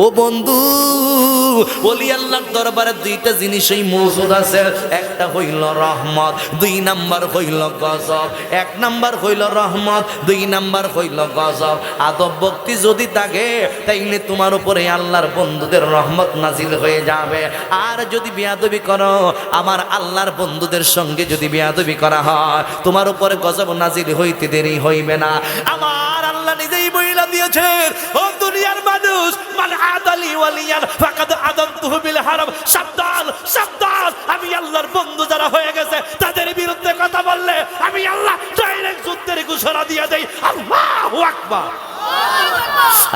ও বন্ধু, ওলি আল্লাহর দরবারে দুইটা জিনিসই মওজুদ আছে। একটা হইল রহমত, দুই নাম্বার হইল গজব। এক নাম্বার হইল রহমত, দুই নাম্বার হইল গজব। আদব ভক্তি যদি থাকে তাইলে তোমার উপরে আল্লাহর বন্ধুদের রহমত নাজিল হয়ে যাবে। আর যদি বেয়াদবি করো, আমার আল্লাহর বন্ধুদের সঙ্গে যদি বেয়াদবি করা হয়, তোমার উপরে গজব নাজিল হইতে দেরি হইবে না। আমার আল্লাহ নিজেই বইলা দিয়েছেন, ও দুনিয়ার মানুষ, মানে আদালি ওয়ালিয়ান ফাকাদ আদানতুহু বিল হারাম। সাবধান সাবধান, আমি আল্লাহর বন্ধু যারা হয়ে গেছে তাদের বিরুদ্ধে কথা বললে আমি আল্লাহ ডাইরেক্ট যুদ্ধের ঘোষণা দিয়ে দেই। আল্লাহু আকবার।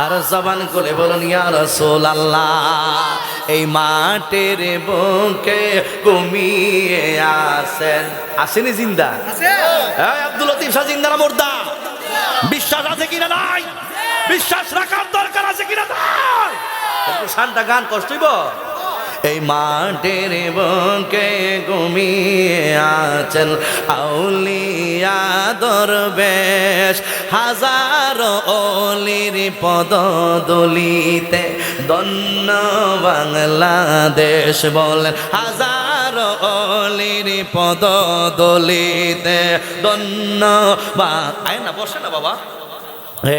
আর জবান করে বলুন ইয়া রাসূলুল্লাহ। এই মাঠের বুকে ঘুমিয়ে আছেন, আসেনি জিন্দা? এই আব্দুল লতিফ শাহ জিন্দা না মুর্দা? বিশ্বাস আছে কিনা নাই? বিশ্বাস রাখার দরকার আছে কিনা নাই? শানটা গান কষ্টইব। এই মাঠের বুকে ঘুমিয়ে আছেন আউলিয়া দরবেশ, হাজারো অলির পদদলিতে ধন্য বাংলাদেশ। বলেন হাজারো অলির পদদলিতে ধন্য। আয় না, বসে না বাবা।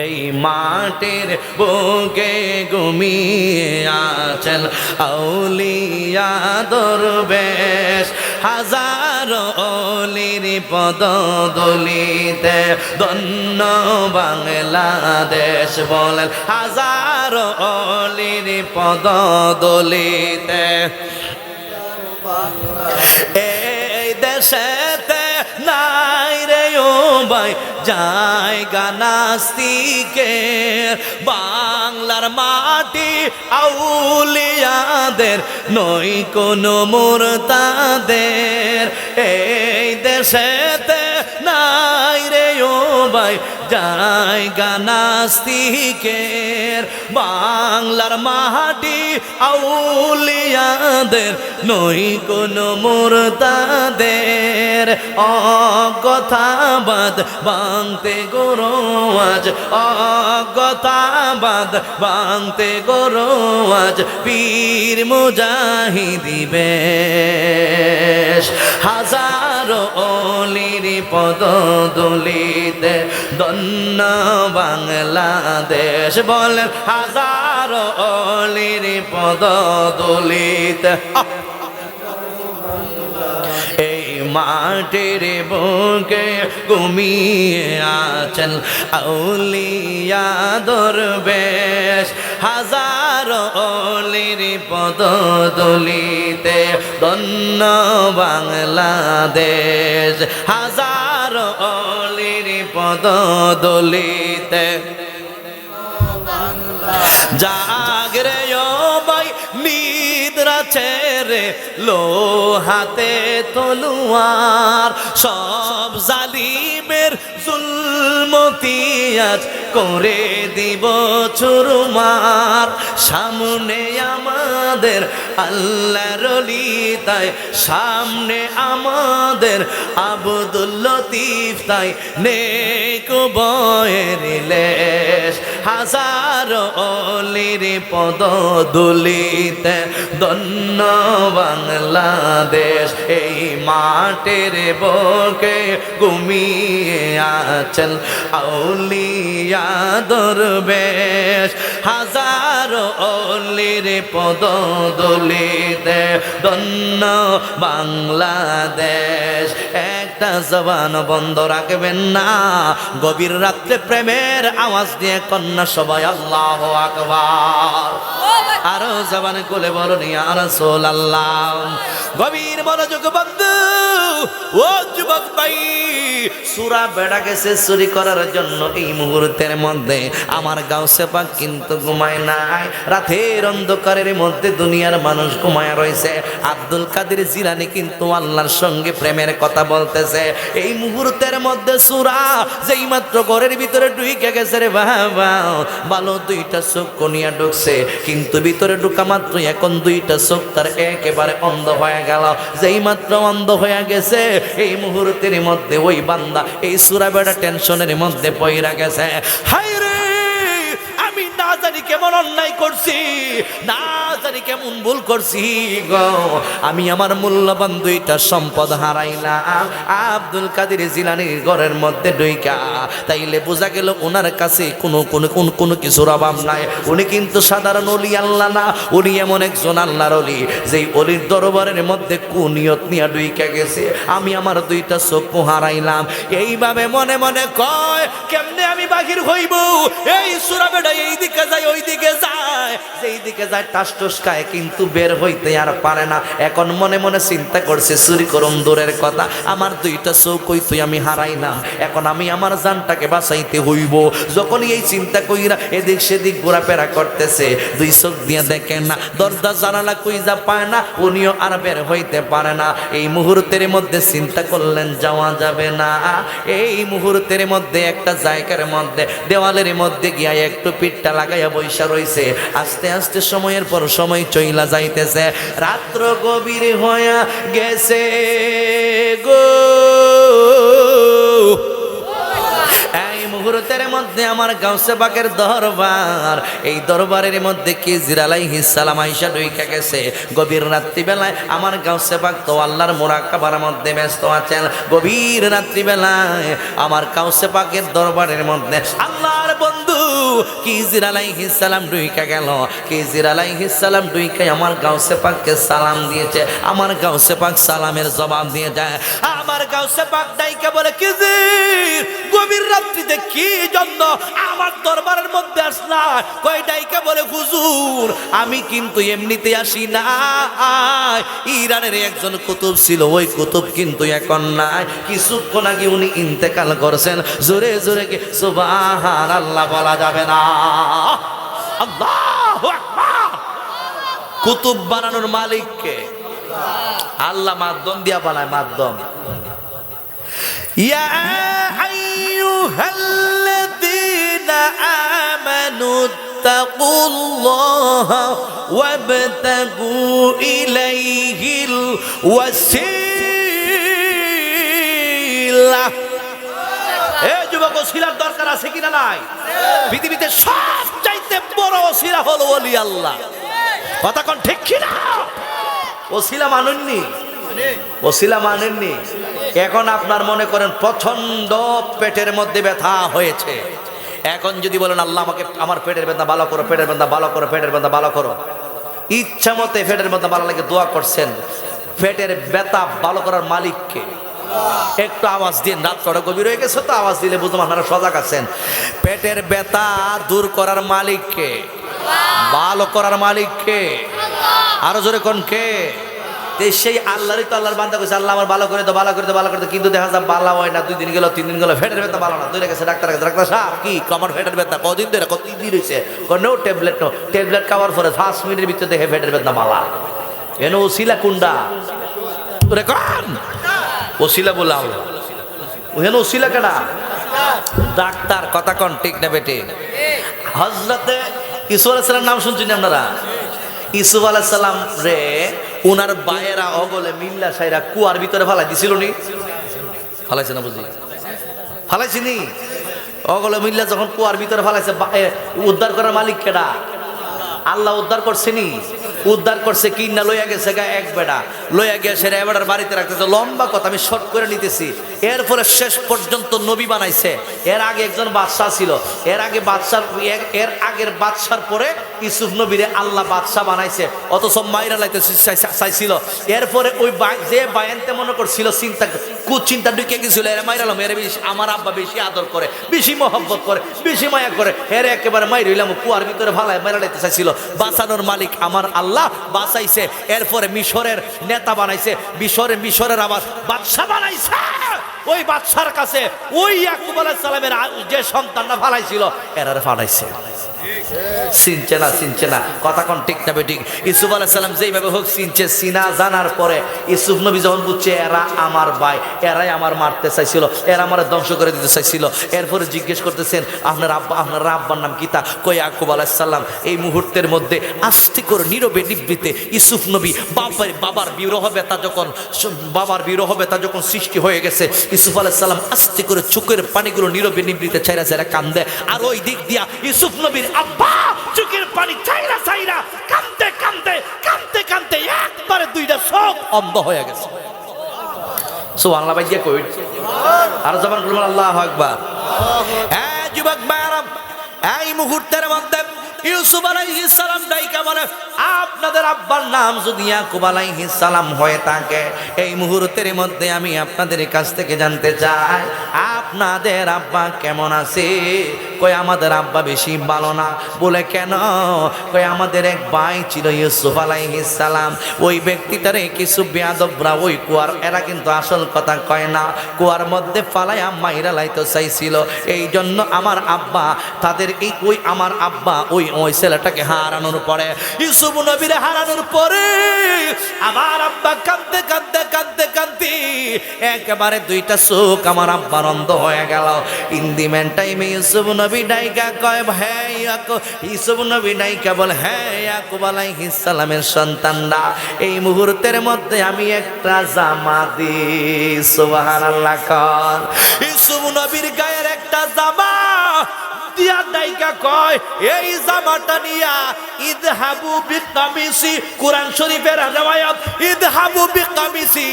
এই মাঠের বুকে ঘুমিয়ে আছেন আউলিয়া দরবেশ, হাজারো অলির পদদলিতে ধন্য বাংলাদেশ। বলেন হাজারো অলির পদদলিতে এই দেশেতে নাই রে ও ভাই জায়গা নাস্তিকের। বাংলার মাটি আউলিয়াদের, নই কোনো মুরতাদের। এই দেশেতে নাই রে ও ভাই জায়গা নাস্তিকের। বাংলার মাটি আউলিয়াদের, নই কোনো মুরতাদের। অগথাবাদ ভাঙতে গরো আজ, অগথাবাদ ভাঙতে গরো আজ পীর মুজাহিদি বেশ। হাজারো অলির পদদলিতে ধন্য বাংলাদেশ। বলেন হাজারো অলির পদদলিতে। এই মাঠের বুকে ঘুমিয়ে আছেন আউলিয়া দরবেশ, হাজারো অলির পদদলিতে ধন্য বাংলাদেশ। হাজারো অলির পদদলিতে জাগরে ও ভাই নিদ্রা ছেড়ে লো হাতে তলোয়ার। সব জালিমের জুলমতি আজ করে দিব চুরমার। সামনে আমাদের আল্লাহর ওলি, তাই সামনে আমাদের আব্দুল লতিফ, তাই নেক বয়ের লেশ। হাজারো অলির পদদলিতে ধন্য বাংলাদেশ। এই মাঠের বুকে ঘুমিয়ে আছেন আউলিয়া দরবেশ, হাজারো অলির পদদলিতে ধন্য বাংলাদেশ। একটা জবান বন্ধ রাখবেন না, গভীর রাত্রে প্রেমের আওয়াজ দিয়ে কন্যা সবাই আল্লাহু আকবার। আরো জবান খুলে বলুন ইয়া রাসূলুল্লাহ। গভীর মনোযোগ বন্ধু, ও যুবক ভাই, সূরা বেড়া গেছে চুরি করার জন্য। এই মুহূর্তের মধ্যে আমার গাউসে পাক কিন্তু ঘুমায় নাই। রাতের অন্ধকারের মধ্যে দুনিয়ার মানুষ ঘুমায় রয়েছে। আব্দুল কাদের জিলানী কিন্তু আল্লাহর সঙ্গে প্রেমের কথা বলতেছে। এই মুহূর্তের মধ্যে সূরা যেই মাত্র ঘরের ভিতরে ঢুকে গেছে রে বাবা, ভালো দুইটা চোখ কনিয়া ঢুকছে, কিন্তু ভিতরে ঢুকা মাত্র এখন দুইটা চোখ তার একেবারে অন্ধ হয়ে গেল। যেই মাত্র অন্ধ হয়ে গেছে, এই মুহূর্তের মধ্যে ওই বান্দা এই সূরা বেড়া টেনশনের মধ্যে পইরা গেছে। হায় রে, আমি না জানি কেমন অন্যায় করছি, না জানি কেমন ভুল করছি গো, আমি আমার মূল্যবান দুইটা সম্পদ হারাইলাম আব্দুল কাদের জিলানীর ঘরের মধ্যে ঢুইকা। তাইলে বোঝা গেল ওনার কাছে কোনো কিছুর অভাব নাই। উনি কিন্তু সাধারণ ওলি আল্লাহ না, উনি এমন একজন আল্লাহর ওলি যেই অলির দরবারের মধ্যে কুনিয়ত নিয়ে ঢুইকা গেছে। আমি আমার দুইটা চক্ষু হারাইলাম। এইভাবে মনে মনে কয় কেমনে আমি বাহির হইব, এই সুরা বেটা এই দিকে যায় ওই দিকে যায়, যেই দিকে যায় টাস টুস খায়, কিন্তু বের হইতে আর পারে না। এখন মনে মনে চিন্তা করছে চুরি করুন দূরের কথা, আমার দুইটা চৌকই তুই আমি হারাইলাম, এখন আমি আমার জানটাকে বাঁচাইতে হইব। যখনই এই চিন্তা কইরা এদিক সেদিক ঘোরাফেরা করতেছে, দুই চোখ দিয়ে দেখে না, দরজা জানালা কইজা পায় না, উনিও আর বের হইতে পারে না। এই মুহূর্তের মধ্যে চিন্তা করলেন যাওয়া যাবে না। এই মুহূর্তের মধ্যে একটা জায়গার মধ্যে দেওয়ালের মধ্যে গিয়া একটু পিঠটা লাগাইয়া বৈশা রইছে। আস্তে আস্তে সময়ের পর সময় চইলা যাইতেছে, রাত্র গভীর হইয়া গেছে গো। এই মুহূর্তের মধ্যে আমার গাউসে পাকের দরবার, এই দরবারের মধ্যে খিজির আলাইহিস সালাম আয়েশা ঢুইকা গেছে। গভীর রাত্রিবেলায় আমার গাউসে পাক তো আল্লাহর মুরাকাবার মধ্যে ব্যস্ত আছেন। গভীর রাত্রিবেলায় আমার গাউসে পাকের দরবারের মধ্যে আল্লাহর বন্ধু খিজির আলাইহিস সালাম ঢুইকা গেল। খিজির আলাইহিস সালাম ঢুইকা আমার গাউসে পাককে সালাম দিয়েছে। আমার গাউসে পাক সালামের জবাব দিয়ে যায়। আমার গাউসে পাক ডাইকা বলে, খিজির গভীর রাত্রিতে কি জন্য আমার দরবারের মধ্যে আসলা? কয় ডাইকা বলে, হুজুর আমি কিন্তু এমনিতে আসি না, ইরানের একজন কুতুব ছিল, ওই কুতুব কিন্তু এখন নাই, কিছুক্ষণ আগে উনি ইন্তেকাল করেছেন। জোরে জোরে কি সুবহানাল্লাহ বলা যাবে না? আল্লাহু আকবার। কুতুব বানানোর মালিক কে? আল্লাহ মাধ্যম দিয়া বানায়, মাধ্যম। ইয়া আইয়ুহাল্লাযীনা আমানু তাকুল্লাহা ওয়াবতাগু ইলাইহিল ওয়াসিলা। এই যুবক, ওসিলার দরকার আছে কিনা নাই? পৃথিবীতে সবচাইতে বড় ওসিলা হলো ওলি আল্লাহ। কথা কোন ঠিক কিনা? ওসিলা মানেননি? ওসিলা মানেননি? এখন আপনার মনে করেন প্রচন্ড পেটের মধ্যে ব্যথা হয়েছে, এখন যদি বলেন আল্লাহ আমাকে আমার পেটের ব্যথা ভালো করো, পেটের ব্যথা ভালো করো, পেটের ব্যথা ভালো করো, ইচ্ছা মতে পেটের ব্যথা ভালো লাগে দোয়া করছেন, পেটের ব্যথা ভালো করার মালিককে একটু আওয়াজ দিন। রাত কটা গভীর হয়ে গেছে তো, আওয়াজ দিলে বুঝলাম আপনারা সজাগ আছেন। পেটের ব্যথা দূর করার মালিককে, ভালো করার মালিককে, আরো জোরে কোন কে? সেই আল্লাহরই তো আল্লাহর বান্দা কইছে, আল্লাহ আমার ভালো করে দাও, ভালো করে দাও, ভালো করে দাও, কিন্তু দেখা যায় ভালো হয় না। 2 দিন গেল, 3 দিন গেল, পেটের ব্যথা ভালো না। দূরে গেছে ডাক্তার কাছে, ডাক্তার সাহেব কি আমার পেটের ব্যথা কদিন ধরে, কতদিন হয়েছে? নো ট্যাবলেট, নো ট্যাবলেট খাওয়ার পরে 5 মিনিটের ভিতরে দেখে পেটের ব্যথা ভালো। এনে ওসিলা কুন্ডা তোরে কোন ওসিলা বললাম, ওহেন ওসিলা কেডা? ডাক্তার। কথা কোন ঠিক না বেটে? হযরতে ইসু আলাইহিস সালাম নাম শুনছেন আপনারা? ইসুফ আলাইহিস সালাম রে উনার বায়েরা অগলে মিল্লা সাইরা কুয়ার ভিতরে ফালাই দিছিল নি? ফালাইছে না? বুঝি ফালাইছি নি? অগলে মিল্লা যখন কুয়ার ভিতরে ফালাইছে, উদ্ধার করার মালিক কেডা? আল্লাহ উদ্ধার করছে নি? উদ্ধার করছে কি না? লইয়া গেছে গা এক বেড়া, লইয়া গিয়ে সেটা এবারের বাড়িতে রাখতেছে। লম্বা কথা, আমি শর্ট করে নিতেছি। এরপরে শেষ পর্যন্ত নবী বানাইছে। এর আগে একজন বাদশাহ ছিল, এর আগের বাদশার পরে ইউসুফ নবীরে আল্লাহ বাদশাহ বানাইছে, অথচ মাইরা লাইতে চাইছিল। এরপরে ওই যে বায়ানতে মনে করছিল চিন্তা ঢুকে গেছিল, এর মাইরালাম, এর বেশি আমার আব্বা বেশি আদর করে, বেশি মহব্বত করে, বেশি মায়া করে, এর একেবারে মাইর হইলাম, কুয়ার ভিতরে ভালায় মাইরা লাইতে চাইছিল। বাঁচানোর মালিক আমার আল্লাহ বাঁচাইছে। এরপরে মিশরের নেতা বানাইছে, মিশরের আবার বাদশাহ বানাইছে। ওই বাদশার কাছে ওই ইয়াকুব আলাইহিস সালামের যে সন্তানরা ফালাইছিল এরারে ফালাইছে। চিনছে না? চিনছে না? কথা কোন ঠিক না বেঠিক? ইউসুফ আলাইহিস সালাম যেইভাবে হোক চিনছে। চিনা জানার পরে ইউসুফ নবী যখন বুঝছে এরা আমার ভাই, এরাই আমার মারতে চাইছিল, এরা আমার ধ্বংস করে দিতে চাইছিল, এরপরে জিজ্ঞেস করতেছেন আপনার আব্বার নাম কিতা? কই ইয়াকুব আলাইহিস সালাম। এই মুহূর্তের মধ্যে আস্তে করে নীরবে নিবৃতে ইউসুফ নবী বাবার বিরহ ব্যথা যখন সৃষ্টি হয়ে গেছে, ইউসুফ আলাইহিস সালাম আস্তে করে চোখের পানিগুলো নীরবে নিবৃতে ছাইরা ছাইরা কান্দে। আর ওই দিক দিয়া ইউসুফ নবীর আব্বা চোখের পানি চাইরা চাইরা কাঁদতে কাঁদতে কাঁদতে কাঁদতে একবারে দুইটা চোখ অন্ধ হয়ে গেছে। সুবহানাল্লাহ ভাই দিয়ে কই আর জবান বলুন আল্লাহু আকবার। হ্যাঁ যুবক ভাইরা, এই মুহূর্তের মধ্যে ইউসুফ আলাইহিস সালাম ডাইকা বলে, আপনাদের আব্বার নাম যদি ইয়াকুব আলাইহিস সালাম হয়ে থাকে, এই মুহূর্তের মধ্যে আমি আপনাদের কাছ থেকে জানতে চাই আপনাদের আব্বা কেমন আছে? কই আমাদের আব্বা বেশি ভালো না। বলে কেন? কই আমাদের এক ভাই ছিল ইউসুফ আলাইহিস সালাম, ওই ব্যক্তিটারে কিছু বেয়াদবরা ওই কুয়ার, এরা কিন্তু আসল কথা কয় না, কুয়ার মধ্যে ফালাইয়া মাইরা লাইতে চাইছিল। এই জন্য আমার আব্বা তাদের এই ওই আমার আব্বা ওই ওই ছেলেটাকে হারানোর পরে, ইউসুফ নবীরে হারানোর পরে আমার আব্বা কাঁদতে কাঁদতে কাঁদতে কাঁদতে একেবারে দুইটা চোখ আমার আব্বার অন্ধ হয়ে গেল। ইন দি মেন টাইমে ইউসুফ নবী ডাইকা কয়, হ্যাঁ ইউসুফ নবী ডাইকা বলে, হ্যাঁ ইয়াকুব আলাইহিস সালামের সন্তানরা, এই মুহূর্তের মধ্যে আমি একটা জামা দিই। সুবহানাল্লাহ কর। ইউসুফ নবীর গায়ের একটা জামা দিয়া ডাইকা কয়, এই জামাটা নিয়া ইদহাবু বিকামিসি, কোরআন শরীফের রিওয়ায়াত, ইদহাবু বিকামিসি,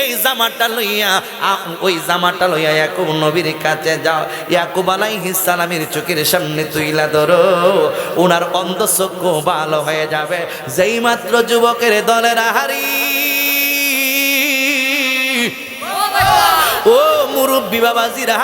এই জামাটা লইয়া ওই জামাটা লইয়া ইয়াকুব নবীর কাছে যাও, ইয়াকুব আলাইহিস সালামের চোখের সামনে তুইলা ধরো, ওনার অন্ধ চক্ষু ভালো হয়ে যাবে। যেই মাত্র যুবকের দলের হারি ও মুরব্বী বাবাজিরা,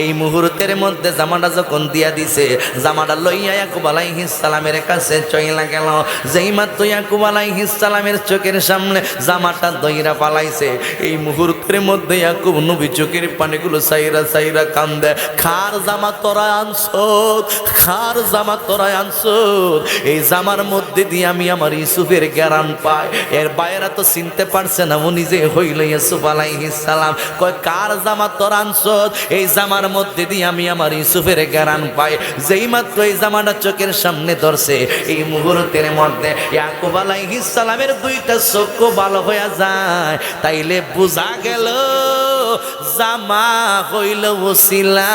এই মুহূর্তের মধ্যে জামাটা যখন দিয়া দিছে, জামাটা লইয়া ইয়াকুব আলাইহিস সালামের কাছে চইলা গেল। যেই মাত্র ইয়াকুব আলাইহিস সালামের চোখের সামনে জামাটা দইরা পালাইছে, এই মুহূর্তের মধ্যে ইয়াকুব নবী চোখের পানিগুলো সাইরা সাইরা কান্দে, খার জামা তোরা আনছত, খার জামা তোরা আনছত, এই জামার মধ্যে দিয়ে আমি আমার ইউসুফের জ্ঞান পাই। এর বাইরা তো চিনতে পারছে না উনি যে হইল ইউসুফ আলাইহিস সালাম। কয় কার জামা তোর আনছত? এই জামার মধ্যে দিয়ে আমি আমার ইউসুফের জ্ঞান পাই। যেই মাত্র এই জামাটা চোখের সামনে ধরছে, এই মুহূর্তের মধ্যে ইয়াকুব আলাইহিস সালামের দুইটা চক্ষু ভালো হয়ে যায়। তাইলে বোঝা গেল জামা হইল ওসিলা।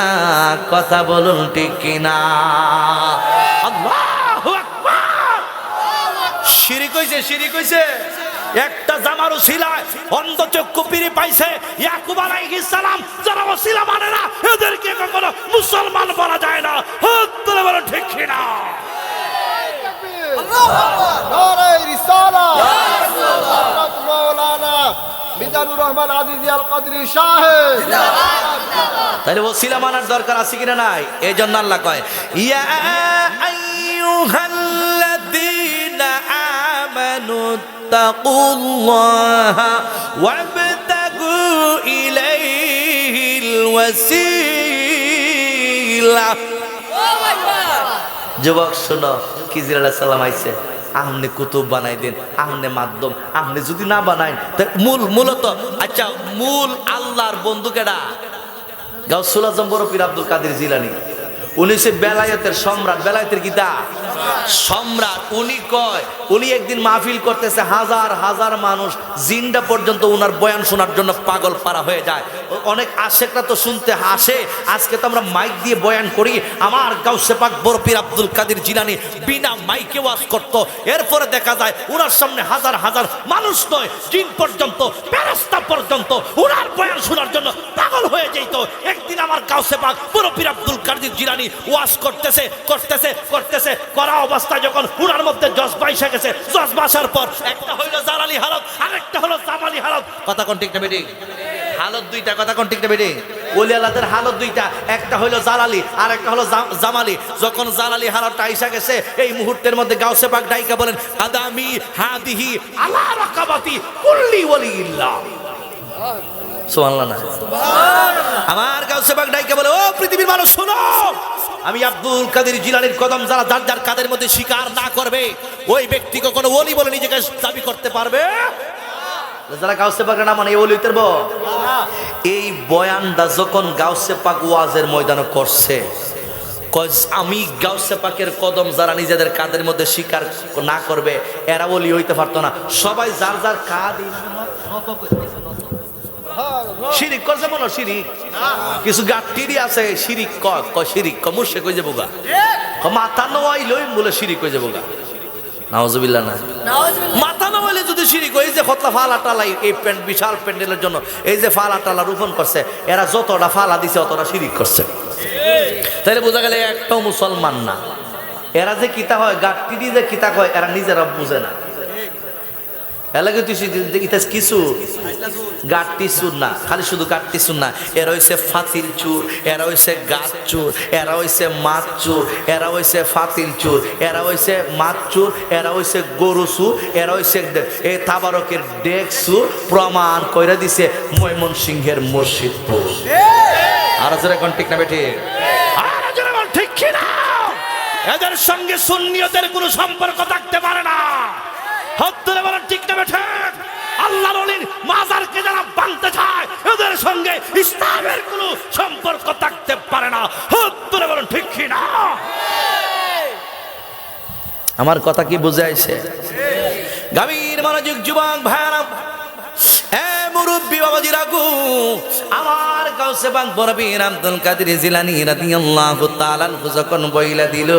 কথা বলুন ঠিক কিনা? আল্লাহু আকবার। শিরিক হইছে, শিরিক হইছে। একটা জামার ওসিলায় অন্ধ চক্ষু ফিরে পাইছে ইয়াকুব আলাইহিস সালাম। যারা ওসিলা মানে না এদেরকে কখনো মুসলমান বলা যায় না। হত্যা বলা ঠিক কিনা? আল্লাহু আকবার। নারে রিসালাত ইয়া রাসূলুল্লাহ মাওলানা মিজানুর রহমান আজিজি আল কদরি সাহেব জিন্দাবাদ। তাহলে ওসিলা মানার দরকার আছে কিনা নাই? এই জন্য আল্লাহ কয়, ইয়া আইয়ুহাল্লাযীনা আমানু তাকুল্লাহা ওয়াবতাগু ইলাইহিল ওয়াসিলা। যুবক শোনো, খিজির আলাইহিস সালাম আইছে, আপনি কুতুব বানাই দেন, আপনি মাধ্যম, আপনি যদি না বানাই মূলত আচ্ছা মূল আল্লাহর বন্ধু কেডা? গাউসুল আজম বড় পীর আব্দুল কাদের জিলানী। উনি সে বেলায়েতের সম্রাট, বেলায়েতের গীতা সম্রাট। উনি কয়, উনি একদিন মাহফিল করতেছে, হাজার হাজার মানুষ জিন্ডা পর্যন্ত উনার বয়ান শোনার জন্য পাগল পারা হয়ে যায়। অনেক আশেকরা তো শুনতে হাসে। আজকে তো আমরা মাইক দিয়ে বয়ান করি, আমার গাউসে পাক বড় পীর আব্দুল কাদের জিলানী বিনা মাইকে ওয়াজ করতো। এরপরে দেখা যায় উনার সামনে হাজার হাজার মানুষ নয়, জিন পর্যন্ত, ফেরেশতা পর্যন্ত উনার বয়ান শোনার জন্য পাগল হয়ে যেত। একদিন আমার গাউসে পাক বড় পীর আব্দুল কাদের জিলানী ওয়াজ করতেছে করতেছে করতেছে, করা অবস্থায় যখন উনার মধ্যে জজবা এসে গেছে, জজবা আসার পর একটা হইলো জালালি হালত, আরেকটা হলো জামালি হালত। কথা কোন ঠিক না বেটি? হালত দুইটা। কথা কোন ঠিক না বেটি? ওলি আল্লাহদের হালত দুইটা, একটা হইলো জালালি আর একটা হলো জামালি। যখন জালালি হালতটা আইসা গেছে, এই মুহূর্তের মধ্যে গাউসে পাক ডাইকা বলেন, আদামি হাদিহি আলা রাকাবাতি কুল্লি ওয়ালিল্লাহ। সুবহানাল্লাহ না? সুবহানাল্লাহ। আমার গাউসে পাক ডাইকা বলে, ও পৃথিবীর মানুষ শোনো, আমি আব্দুল কাদের জিলানীর কদম যারা যার যার কাদের মধ্যে স্বীকার না করবে, ওই ব্যক্তি কখনো ওলি বলে নিজেকে দাবি করতে পারবে? যারা গাউসে পাকের নাম মানে এই ওলিদের এই বয়ানটা যখন গাউসে পাক ওয়াজের ময়দানে করছে, আমি গাউসে পাকের কদম যারা নিজেদের কাদের মধ্যে স্বীকার না করবে এরা ওলি হইতে পারতো না। সবাই যার যার কাঁধ শিরিক করছে বলো শিরিক কিছু গাট্টিরি আছে শিরিক কয় শিরিক মুর্শে কই যাবো গা মাথা নোয়াই লই বলে শিরিক কই যাবো গা নাউজুবিল্লাহ না মাথা নোয়াইলে যদি শিরিক হয়, এই যে কতলা ফালা টালাই এই বিশাল প্যান্ডেলের জন্য এই যে ফালা টালা রোপণ করছে, এরা যতটা ফালা দিছে অতটা শিরিক করছে। তাহলে বোঝা গেলে একটাও মুসলমান না। এরা যে কিতা হয় গাট্টিরি যে কিতা হয় এরা নিজেরা বুঝে না। এলাকা তুই কিছু গাট্টি চুর না, খালি শুধু গাট্টি চুর না, এরা হইছে ফাতিল চুর, এরা হইছে গাছ চুর, এরা হইছে মাছ চুর, এরা হইছে ফাতিল চুর, এরা হইছে মাছ চুর, এরা হইছে গরু চুর, এরা হইছে এই তাবারকের ডেক চুর। প্রমাণ কইরা দিছে ময়মনসিংহের মসজিদপুর। আর যারা কোন ঠিক না বেঠি, আর যারা কোন ঠিক কিনা, এদের সঙ্গে সুন্নিয়তের কোনো সম্পর্ক থাকতে পারে না। হত্যা বলেন ঠিক না বেঠে, আল্লাহর ওলির মাজারকে যারা ভাঙতে চায় এদের সঙ্গে ইসলামের কোনো সম্পর্ক থাকতে পারে না। হত্যা বলেন ঠিক কি না? আমার কথা কি বুঝে আইছে? গাভীর মনোযোগ যুবক ভাইরা, মুরব্বী বাবাজি রাখু, আমার গাউসে পাক বরবীর আব্দুল কাদের জিলানী রাদিয়াল্লাহু তাআলা আনহু যখন বইলা দিল,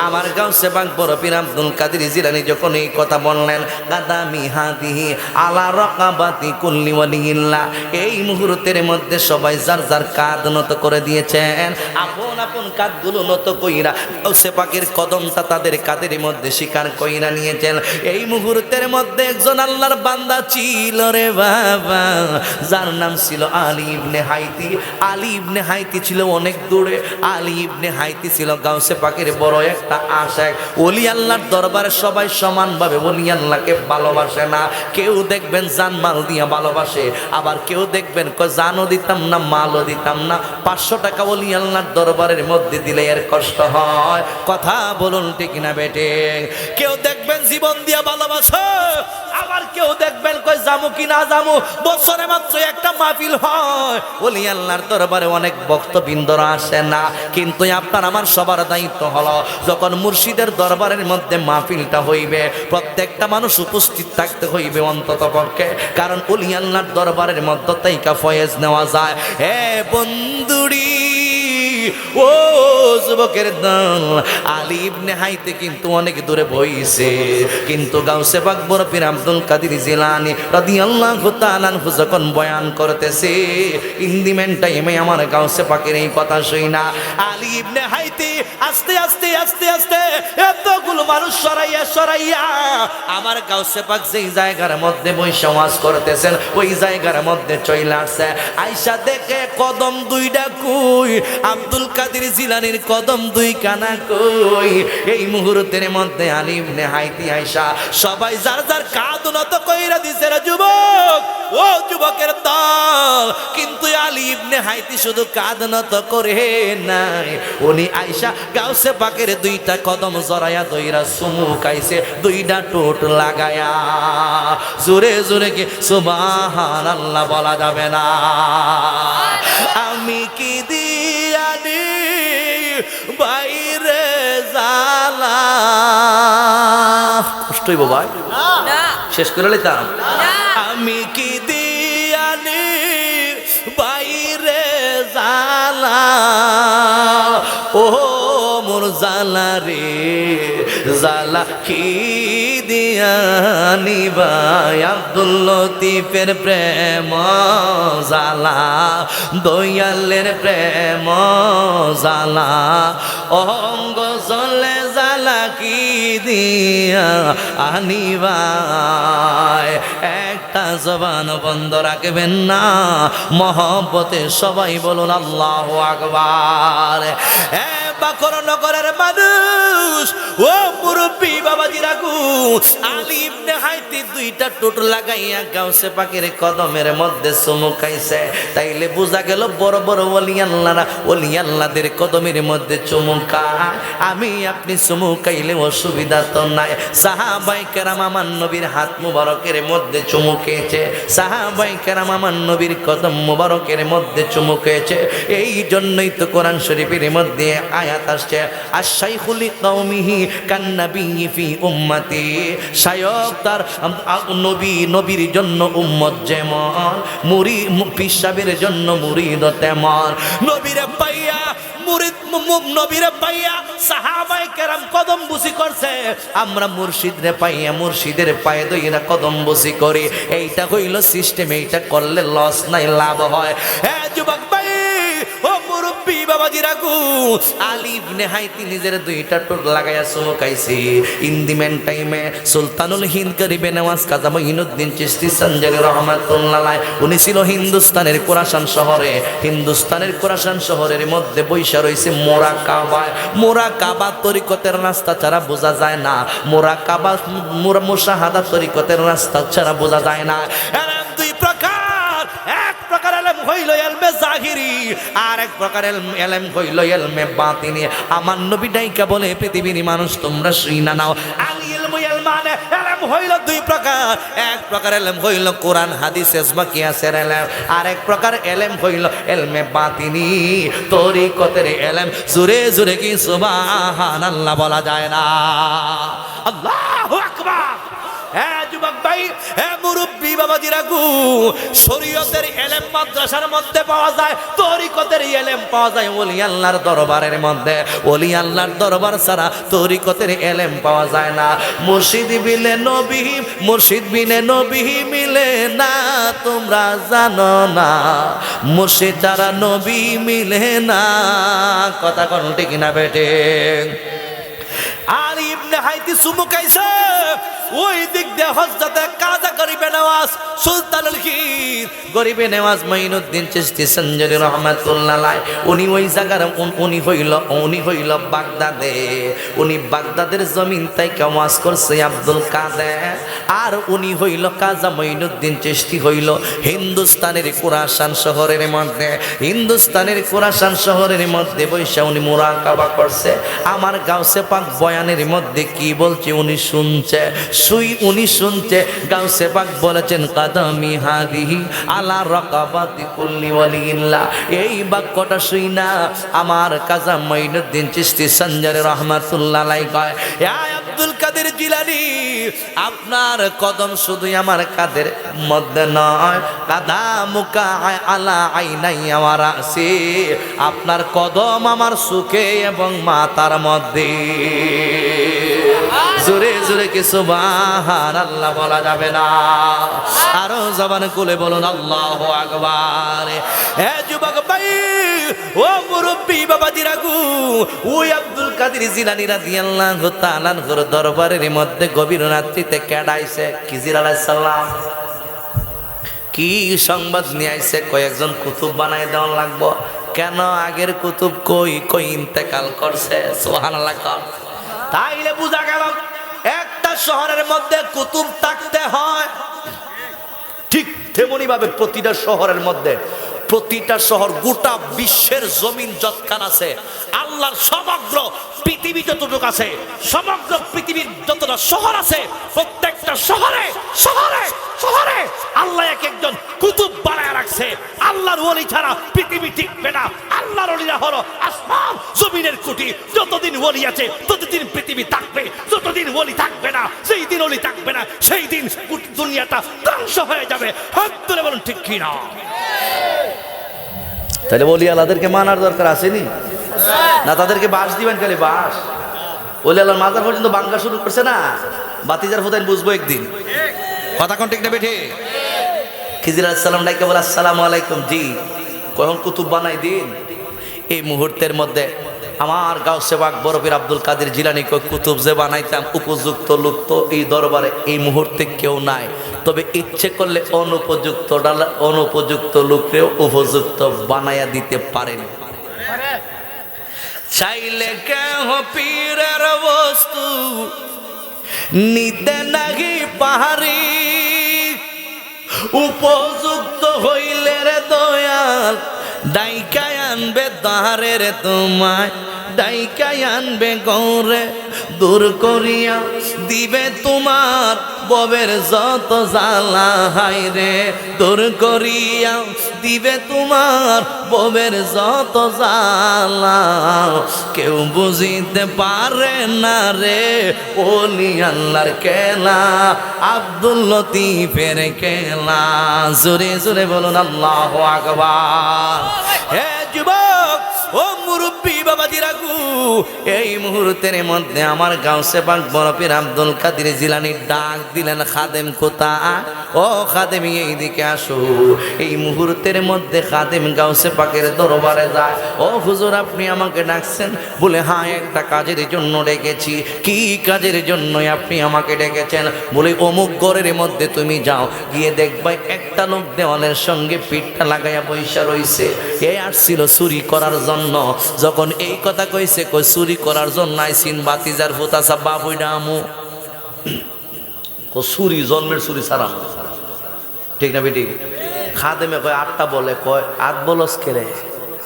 আমার গাউসে পাক বরবীর আব্দুল কাদের জিলানী যখন এই কথা বললেন, গাদামি হাদিহি আলা রাকাবাতি কুল্লি ওয়ালিল্লাহ, এই মুহূর্তের মধ্যে সবাই যার যার কাঁধ নত করে দিয়েছেন, আপন আপন কাঁধগুলো নত কইরা গাউসে পাকের কদমটা তাদের কাঁধের মধ্যে স্বীকার কইরা নিয়েছেন। এই মুহূর্তের মধ্যে একজন আল্লাহর বান্দা ছিল রে বাবা, যার নাম ছিল আলী ইবনে হাইতি। আলী ইবনে হাইতি ছিল অনেক দূরে। আলী ইবনে হাইতি ছিল গাউসে পাকের বড় একটা আশিক। ওলি আল্লাহর দরবারে সবাই সমানভাবে ওলি আল্লাহকে ভালোবাসে না। কেউ দেখবেন জান মাল দিয়া ভালোবাসে, আবার কেউ দেখবেন জানও দিতাম না মালও দিতাম না, 500 টাকা ওলি আল্লাহর দরবারের মধ্যে দিলে এর কষ্ট হয়। কথা বলুন ঠিক না বেটে? কেউ দেখবেন জীবন দিয়া ভালোবাসে, আবার কেউ দেখবেন কই জামু কি না জামু, বছরে মাত্র একটা মাহফিল হয়। ওলি আল্লাহর দরবারে অনেক ভক্তবৃন্দরা আসে না, কিন্তু আপনার আমার সবার দায়িত্ব হলো যখন মুর্শিদের দরবারের মধ্যে মাহফিলটা হইবে প্রত্যেকটা মানুষ উপস্থিত থাকতে হইবে অন্তত পক্ষে, কারণ ওলি আল্লাহর দরবারের মধ্যে তাইকা ফয়েজ নেওয়া যায়। হে বন্ধুরি, ও যুবকের দল, আলী ইবনে হাইতে কিন্তু অনেক দূরে বইছে, কিন্তু গাউসে পাক বরপীর আব্দুল কাদের জিলানী রাদিয়াল্লাহু তাআলা আনহু যখন বয়ান করতেছে, ইন দি মেন টাইমে আমার গাউসে পাকের এই কথা শুনা আলী ইবনে হাইতে আস্তে আস্তে আস্তে আস্তে এতগুলো মানুষ সরাইয়া আমার গাউসে পাক যেই জায়গার মধ্যে বৈশা ওয়াজ করতেছেন ওই জায়গার মধ্যে চলে আসছে। আয়েশা দেখে কদম দুইটা কই, আব্দুল কাদের জিলানীর কদম দুই কানা কই। এই মুহূর্তের মধ্যে আলী ইবনে হাইতি আয়েশা সবাই যার যার কাঁধ নত কইরা দিছে রে যুবক, ও যুবকের দল। কিন্তু আলী ইবনে হাইতি শুধু কাঁধ নত করে নাই, উনি আয়েশা গাউসে পাকের দুইটা কদম জড়াইয়া দইরা চুমু খাইছে, দুইটা টোট লাগায়া। জোরে জোরে কি সুবহানাল্লাহ বলা যাবে না? আমি কি দিয়ানি বাইরে জালা, কষ্ট হইব ভাই, শেষ করে লইতাম। আমি কি দিয়ানি বাইরে জালা, ও মোর জালা রে জালা কি দিয়ানি ভাই, আব্দুল লতিফের প্রেম জালা, দয়ালের প্রেম জালা, অঙ্গ জলে জালা কি দিয়া আনিবাই। একটা জবান বন্ধ রাখবেন না, মহব্বতে সবাই বলুন আল্লাহু আকবার। বাকর নগরের মানুষ, ও মুরব্বী বাবাজি রাখু, আলী ইবনে হাইতি দুইটা টোট লাগাইয়া গাউসে পাকের কদমের মধ্যে চুমু খাইছে। তাইলে বোঝা গেল বড় বড় ওলি আল্লাহরা ওলি আল্লাহদের কদমের মধ্যে চুমু খায়। আমি আপনি চুমু খাইলে অসুবিধা তো নাই। সাহাবায়ে কেরাম আমার নবীর হাত মুবারকের মধ্যে চুমু খেয়েছে, সাহাবায়ে কেরাম আমার নবীর কদম মুবারকের মধ্যে চুমু খেয়েছে। এই জন্যই তো কোরআন শরীফের মধ্যে আয়াত আসছে, আশ-শাইখু লিকাওমিহি কান্নাবী ফি উম্মতি, পাইছি শায়ক তার নবীর জন্য উম্মত যেমন পীর সাহেবের জন্য মুরিদ তেমন। নবীরে পাইয়া মুরিদ নবীরে পাইয়া সাহাবায়ে কেরাম কদম বুসি করছে, আমরা মুর্শিদরে পাইয়া মুর্শিদের পায়ে দইরা কদম বুসি করি। এইটা হইল সিস্টেম, এইটা করলে লস নাই, লাভ হয়। হ্যাঁ যুবক ভাই, ও মুরব্বী বাবাজিরা গো, আলী ইবনে হাইতি নিজের দুইটা ঠোঁট লাগাইয়া চমকাইছে। ইন দি মেন টাইমে সুলতানুল হিন্দ গরিবে নওয়াজ খাজা মঈনুদ্দিন চিশতি সঞ্জারি রহমাতুল্লাহ আলাইহি, উনি ছিল হিন্দুস্তানের খোরাসান শহরে। হিন্দুস্তানের খোরাসান শহরের মধ্যে বৈশা রয়েছে মোরাকাবায়। মোরাকাবা তরিকতের রাস্তা ছাড়া বোঝা যায় না, মোরাকাবা মুশাহাদা তরিকতের রাস্তা ছাড়া বোঝা যায় না। দুই প্রকার, এক প্রকার এলম হইল এলমে জাহিরি, আর এক প্রকার এলম হইল এলমে বাতিনি। আমার নবী ডাইকা বলে, পৃথিবীর মানুষ তোমরা শুই না নাও, আল ইলমু ইলমানে এলম হইল দুই প্রকার। এক প্রকার এলম হইল কোরআন হাদিস ইজমা কিয়াসের এলম, আর এক প্রকার এলম হইল এলমে বাতিনি তরিকতের এলম। জোরে জোরে কি সুবহানাল্লাহ বলা যায় না? আল্লাহু আকবার। হ্যাঁ যুবক ভাই, হ্যাঁ মুরব্বী বাবাজিরা গো, শরীয়তের এলেম মাদ্রাসার মধ্যে পাওয়া যায়, তরিকতের এলেম পাওয়া যায় ওলি আল্লাহর দরবারের মধ্যে। ওলি আল্লাহর দরবার ছাড়া তরিকতের এলেম পাওয়া যায় না। মুর্শিদ বিনে নবী, মুর্শিদ বিনে নবী মিলে না, তোমরা জানো না, মুর্শিদ ছাড়া নবী মিলে না। কথা কোন ঠিক না বেটে? আলী ইবনে হাইতি চুমুকাইছে, ওই দিক দিয়ে হযরতে কাজা গরিবে নওয়াজ সুলতানুল হিন্দ গরিবে নওয়াজ মঈনুদ্দিন চিশতি সঞ্জারি রহমাতুল্লাহ আলাইহি, উনি ওই জায়গার উনি হইল বাগদাদে। উনি বাগদাদের জমিন থেকে ওয়াজ করছে আব্দুল কাদের, আর উনি হইল কাজা মঈনুদ্দিন চিশতি হইল হিন্দুস্তানের খোরাসান শহরের মধ্যে। হিন্দুস্তানের খোরাসান শহরের মধ্যে বৈশা উনি মুরাকাবা করছে। আমার গাউসে পাক বয়ানের মধ্যে কি বলছে উনি শুনছে, উনি শুনছে। গাউসে পাক বলেছেন, কাদামি হাদিহি আলা রাকাবাতি কুল্লি ওয়ালিল্লাহ। এই বাক্যটা শুই না আমার কাজা মঈনুদ্দিন চিশতি সঞ্জারি রাহমাতুল্লাহ আলাইহি কয়, ইয়া আব্দুল কাদের জিলানী, আপনার কদম শুধুই আমার কাদের মধ্যে নয়, কাদামুকা আলা আইনাই ওয়া রাসি, আপনার কদম আমার সুখে এবং মাথার মধ্যে। জোরে জোরে কি সুবহানাল্লাহ বলা যাবে না? আরো জবান খুলে বলুন আল্লাহু আকবার। হে যুবক ভাই, ও মুরব্বী বাবাজিরা গো, ওই আব্দুল কাদের জিলানী রাদিয়াল্লাহু তাআলা আনহুর দরবারের মধ্যে গভীর রাত্রিতে কেডাইছে খিজির আলাইহিস সালাম। কি সংবাদ নিয়ে আইছে? কয়েকজন কুতুব বানাই দেওয়া লাগবো। কেন? আগের কুতুব কই ইন্তেকাল করছে। সুবহানাল্লাহ। তাইলে বুঝা গেল একটা শহরের মধ্যে কুতুব থাকতে হয়। ঠিক তেমনি ভাবে প্রতিটা শহরের মধ্যে, প্রতিটা শহর, গোটা বিশ্বের জমিন যতখান আছে, আল্লাহর সমগ্র পৃথিবী যতটুকু আছে, সমগ্র পৃথিবীর যতটা শহর আছে, প্রত্যেকটা শহরে শহরে শহরে আল্লাহ এক একজন কুতুব বানায় রাখছে। আল্লাহর ওলি ছাড়া পৃথিবী টিকবে না। আল্লাহর ওলিরা হলো আসমান জমিনের খুঁটি। যতদিন ওলি আছে ততদিন পৃথিবী থাকবে, যতদিন ওলি থাকবে না, সেই দিন ওলি থাকবে না, সেই দিন দুনিয়াটা ধ্বংস হয়ে যাবে। হাত তুলে বলুন ঠিক কি না? তাহলে ওলি আল্লাহদেরকে মানার দরকার আসেনি না? তাদেরকে বাস দিবেন, খালি বাস। ওলি আল্লাহর মাজার পর্যন্ত বাঙ্গা শুরু করছে না, বাতিজার ফুতাইন বুঝবো একদিন। কথা কোন ঠিক না বেঠে? খিজির আলাইহিস সালাম ডাইকে বলে, আসসালামু আলাইকুম। জি, কখন কুতুব বানাই দিন। এই মুহূর্তের মধ্যে আমার গাউসে পাক বড় পীর আব্দুল কাদের জিলানী কই, কুতুব যে বানাইতাম উপযুক্ত লোক তো এই দরবারে এই মুহূর্তে কেউ নাই, তবে ইচ্ছে করলে অনুপযুক্ত লোককেও উপযুক্ত বানাইয়া দিতে পারেন। চাইলে কেহ পীরের বস্তু নিতে নাহি পাহাড়ি, উপযুক্ত হইলে রে দয়াল ডাইকায়া আনবে দাহারের তোমায় ডাইকাই আনবে গৌরে দূর করিয়া দিবে তোমার ববের যত জ্বালা হায় রে দূর করিয়া দিবে তোমার ববের যত জ্বালা কেউ বুঝিতে পারে না রে ওলি আল্লাহর খেলা আব্দুল লতিফের খেলা জোরে জোরে বলুন আল্লাহু আকবার। হে যুবক ও মুরব্বী বাবাজি রাখু এই মুহূর্তের মধ্যে আমার গাউসে পাক বড় পীর আব্দুল কাদের জিলানী ডাক দিলেন খাদেম কোথায় ও খাদেম এইদিকে আসো। এই মুহূর্তের মধ্যে খাদেম গাউসে পাকের দরবারে যায় ও হুজুর আপনি আমাকে ডাকছেন বলে হ্যাঁ একটা কাজের জন্য ডেকেছি। কি কাজের জন্য আপনি আমাকে ডেকেছেন বলে অমুক ঘরের মধ্যে তুমি যাও গিয়ে দেখবে একটা লোক দেওয়ালের সঙ্গে পিঠটা লাগাইয়া পয়সা রইছে এ আসছিল চুরি করার জন্য। যখন এই কথা কইছে কই চুরি করার জন্য আইসিন বাতিজার ফুতাসা বাবুই ডামু ও চুরি জন্মের চুরি ছাড়া ঠিক না বেটি খাদেমে কয় আটটা বলে কয় আট বলস কেরে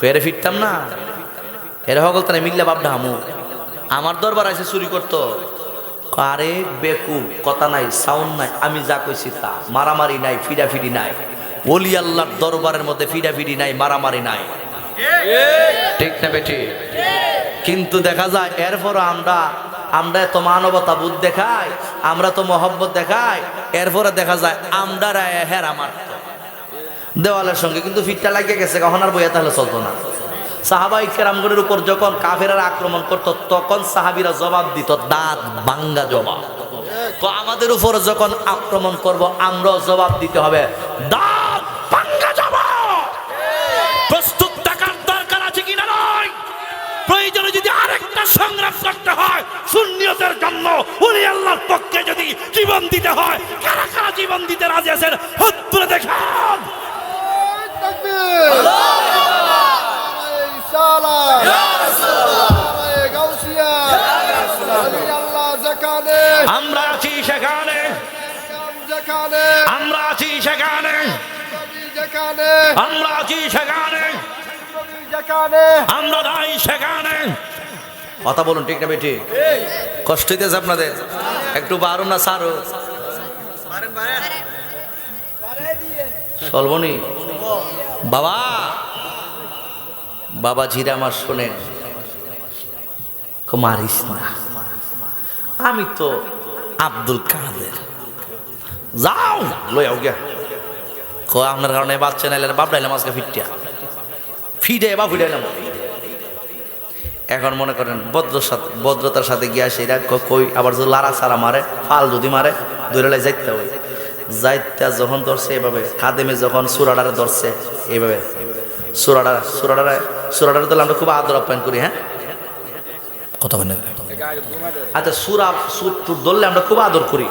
এরে ফিরতাম না এরে হগল তারা মিল্লা বাপ ডামু আমার দরবার আছে চুরি করতো আরে বেকুব কথা নাই সাউন্ড নাই আমি যা কইছি তা মারামারি নাই ফিডাফিডি নাই ওলি আল্লাহর দরবারের মধ্যে ফিডাফিডি নাই মারামারি নাই ঠিক না বেটি কিন্তু দেখা যায় এরপর আমরা এত মানবতা বোধ দেখাই আমরা তো মহব্বত দেখাই এরপরে দেখা যায় আমরা হেরা মারত দেওয়ালের সঙ্গে কিন্তু ফিটটা লাগিয়ে গেছে কখন আর বইয়া তাহলে চলতো না। সাহাবাই কেরামগণের উপর যখন কাফেররা আক্রমণ করত তখন সাহাবীরা জবাব দিত দাঁত ভাঙ্গা জবাব। তো আমাদের উপর যখন আক্রমণ করব আমরাও জবাব দিতে হবে দাঁত ভাঙ্গা জবাব। প্রস্তুত থাকার দরকার আছে কিনা নয় প্রয়োজনে যদি আরেকটা সংগ্রাম করতে হয় সুন্নিয়তের জন্য ওলি আল্লাহর পক্ষে যদি জীবন দিতে হয় কারা কারা জীবন দিতে রাজি আছেন হাত তুলে দেখান। আমরা আছি সেখানে আমরা আছি সেখানে আমরা আছি সেখানে আমরা নাই সেখানে কথা বলুন ঠিক না বেটি কষ্ট হইতেছে আপনাদের একটু বারো না সারো চলবনি বাবা বাবা জিরা আমার শোনেন মারিস না আমি তো আব্দুল কাদের যাও লইয়াও গিয়া আপনার কারণে বাচ্চা নাইলে বাপ ডাইলাম আজকে ফিটে বা ফিটাইলাম। এখন মনে করেন ভদ্রতার সাথে গিয়া সেটা কই আবার যদি লারা সারা মারে ফাল যদি মারে দৌড়ালে যাইতে হবে যাইতে যখন ধরছে এভাবে খাদেমে যখন সুরাডারে ধরছে এইভাবে সুরাডারে তো আমরা খুব আদর আপ্যায়ন করি। হ্যাঁ কথা বলেন আচ্ছা সুর ধরলে আমরা খুব আদর করি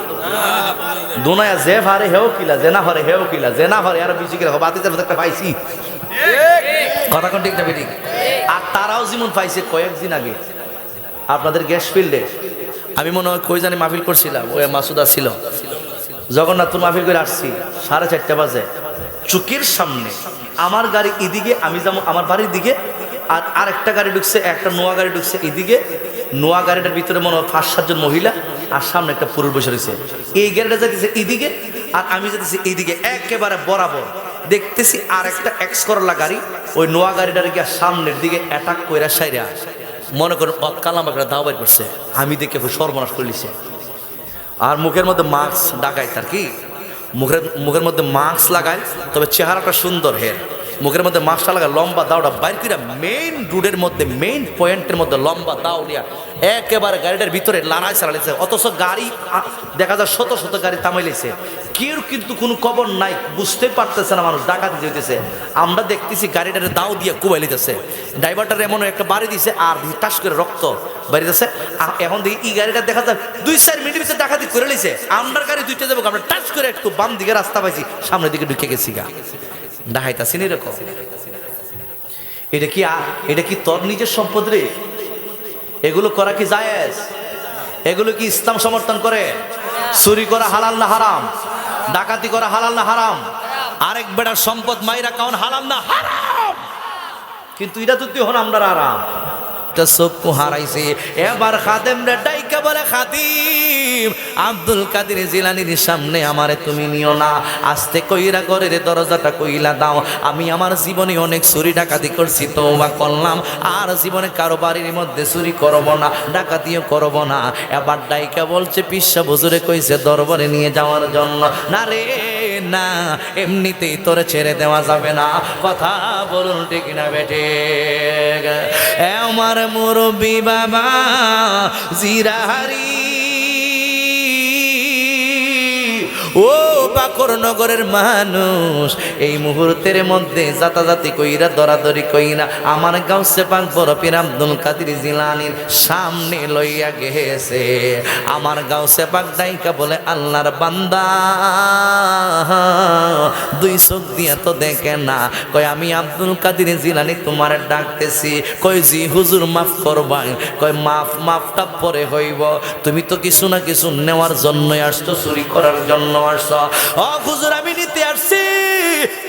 দুনায়া যে ভারে হেও কিলা যে না ভারে হেও কিলা যে না ভারে আর বেশি কিলা বাতিজার একটা পাইছি কথা কোন ঠিক না বেঠিক। আর তারাও যেমন পাইছে কয়েকদিন আগে আপনাদের গ্যাস ফিল্ডে আমি মনে হয় কই জানি মাহফিল করছিলাম ওই মাসুদা ছিল জগন্নাথপুর মাহফিল করে আসছি 4:30 বাজে চুকির সামনে আমার গাড়ি এদিকে আমি যাবো আমার বাড়ির দিকে আর আরেকটা গাড়ি ঢুকছে একটা নোয়া গাড়ি ঢুকছে এদিকে নোয়া গাড়িটার ভিতরে মনে হয় 5-7 জন মহিলা আর সামনে একটা পুরুষ বসে রয়েছে এই গাড়িটা যাইতেছে এদিকে আর আমি যাইতেছি এইদিকে একেবারে বরাবর দেখতেছি আর একটা এক্স করলা গাড়ি ওই নোয়া গাড়িটার গিয়ে সামনের দিকে অ্যাটাক কইরা সাইরা মনে করেন অকালাম একটা দাও বের করছে আমি দেখে সর্বনাশ করে লিছে আর মুখের মধ্যে মাস্ক ডাকাই তার কি মুখের মধ্যে মাস্ক লাগায় তবে চেহারাটা সুন্দর হের মুখের মধ্যে মাস্কটা লাগায় লম্বা দাওটা বাইর করে মেইন রোডের মধ্যে মেইন পয়েন্টের মধ্যে লম্বা দাও নিয়ে একেবারে গাড়িটার ভিতরে লড়াই চালাইছে অথচ গাড়ি দেখা যায় শত শত গাড়ি থামাইলেছে কেউ কিন্তু কোনো খবর নাই বুঝতে পারতেছে না মানুষ ডাকাতি যেতেছে আমরা দেখতেছি গাড়িটারে দাও দিয়ে কুবাই লিতেছে ড্রাইভারটার এমন একটা বাড়ি দিছে আর টাস করে রক্ত বাড়িতেছে এখন দেখি এই গাড়িটা দেখা যায় 2-4 মিনিটের ভিতরে ডাকাতি করে লিছে আমরা গাড়ি দুইটা যাবো আমরা টাচ করে একটু বাম দিকে রাস্তা পাইছি সামনের দিকে ঢুকে গেছি গা ডাকাইতাছি না এরকম এটা কি তোর নিজের সম্পদ রে এগুলো করা কি জায়েজ এগুলো কি ইসলাম সমর্থন করে চুরি করা হালাল না হারাম ডাকাতি করা হালাল না হারাম আরেক বেটার সম্পদ মাইরা কাউন হালাল না হারাম কিন্তু এটা তো তুই হন আমরা আরাম চক্ষু হারাইছে। এবার খাদেম রে ডাইকা বলে, খাদিম আব্দুল কাদের জিলানীর সামনে আমারে তুমি নিও না, আস্তে কইরা ঘরের দরজাটা কইলা দাও। আমি আমার জীবনে অনেক চুরি ডাকাতি করছি, তওবা করলাম, আর জীবনে কারো বাড়ির মধ্যে চুরি করব না, ডাকাতিও করব না। এবার ডাইকা বলছে, পিসা হুজুরে কইছে দরবারে নিয়ে যাওয়ার জন্য। না রে না, এমনিতেই তোরে ছেড়ে দেওয়া যাবে না। কথা বলুন ঠিক না বেটে? আমার মুরব্বি বাবা জিরাহারি, ও বাকরনগরের মানুষ, এই মুহূর্তের মধ্যে জাতাজাতি কইরা দরাদরি কইরা আমার গাউসে পাক বড় পীর আব্দুল কাদের জিলানীর সামনে লইয়া গেছে। আমার গাউসে পাক ডাইকা বলে, আল্লাহর বান্দা দুই চোখ দিয়া তো দেখে না। কয় আমি আব্দুল কাদের জিলানী তোমার ডাকতেছি। কয় জি হুজুর মাফ করবা। কয় মাফটা পরে হইব, তুমি তো কিছু না কিছু নেওয়ার জন্যই আসছো, চুরি করার জন্য আসছো। ও হুজুর আমি নিতে আসছি,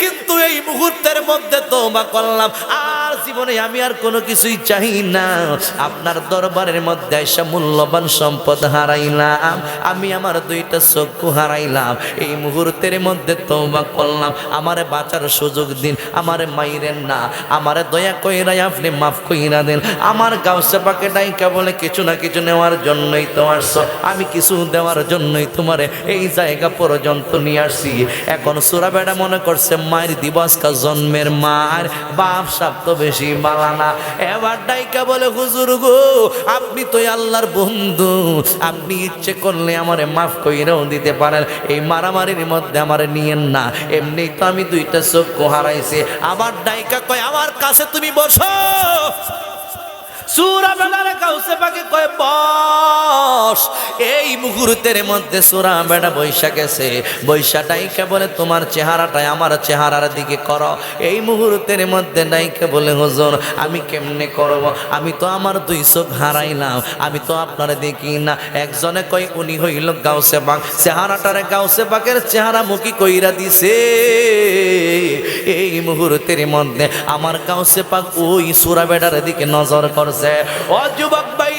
কিন্তু এই মুহূর্তের মধ্যে তওবা করলাম, আর জীবনে আমি আর কোনো কিছুই চাই না। আপনার দরবারের মধ্যে এসে মূল্যবান সম্পদ হারাইলাম, আমি আমার দুইটা চক্ষু হারাইলাম। এই মুহূর্তের মধ্যে তওবা করলাম, আমারে বাঁচার সুযোগ দিন, আমারে মাইরেন না, আমারে দয়া কইরা আপনি মাফ কইরা দেন। আমার গাউসে পাকে ডাইকা বলে, কিছু না কিছু নেওয়ার জন্যই তো আসছো, আমি কিছু দেওয়ার জন্যই তোমারে এই জায়গা পর্যন্ত নিয়ে আসছি। এখন সুরা বেটা মনে করছে মায়ের দিবস কা জন্মের মার, বাপ সাপ তো বেশি বালানা। এবার ডাইকা বলে, হুজুর গো আপনি তো আল্লাহর বন্ধু, আপনি ইচ্ছে করলে আমারে মাফ কইরাও দিতে পারেন, এই মারামারির মধ্যে আমারে নিয়েন না, এমনি তো আমি দুইটা চক্ষু হারাইছি। আবার ডাইকা কয়, আমার কাছে তুমি বসো। সূরা বেলারে কাউসে পাকে কয় বস। এই মুহূর্তের মধ্যে সূরা বেটা বৈশা গেছে, বৈশা ডাইকা বলে, তোমার চেহারাটাই আমার চেহারার দিকে করো। এই মুহূর্তের মধ্যে ডাইকা বলে, হুজুর আমি কেমনে করব, আমি তো আমার দুই চোখ হারাইলাম, আমি তো আপনারা দেখি না। একজনে কয় উনি হইল গাউসে পাক, চেহারাটারে গাউসে পাকের চেহারা মুখী কইরা দিছে। এই মুহূর্তের মধ্যে আমার গাউসে পাক ওই সূরা বেটার দিকে নজর করছে। ও যুবক ভাই,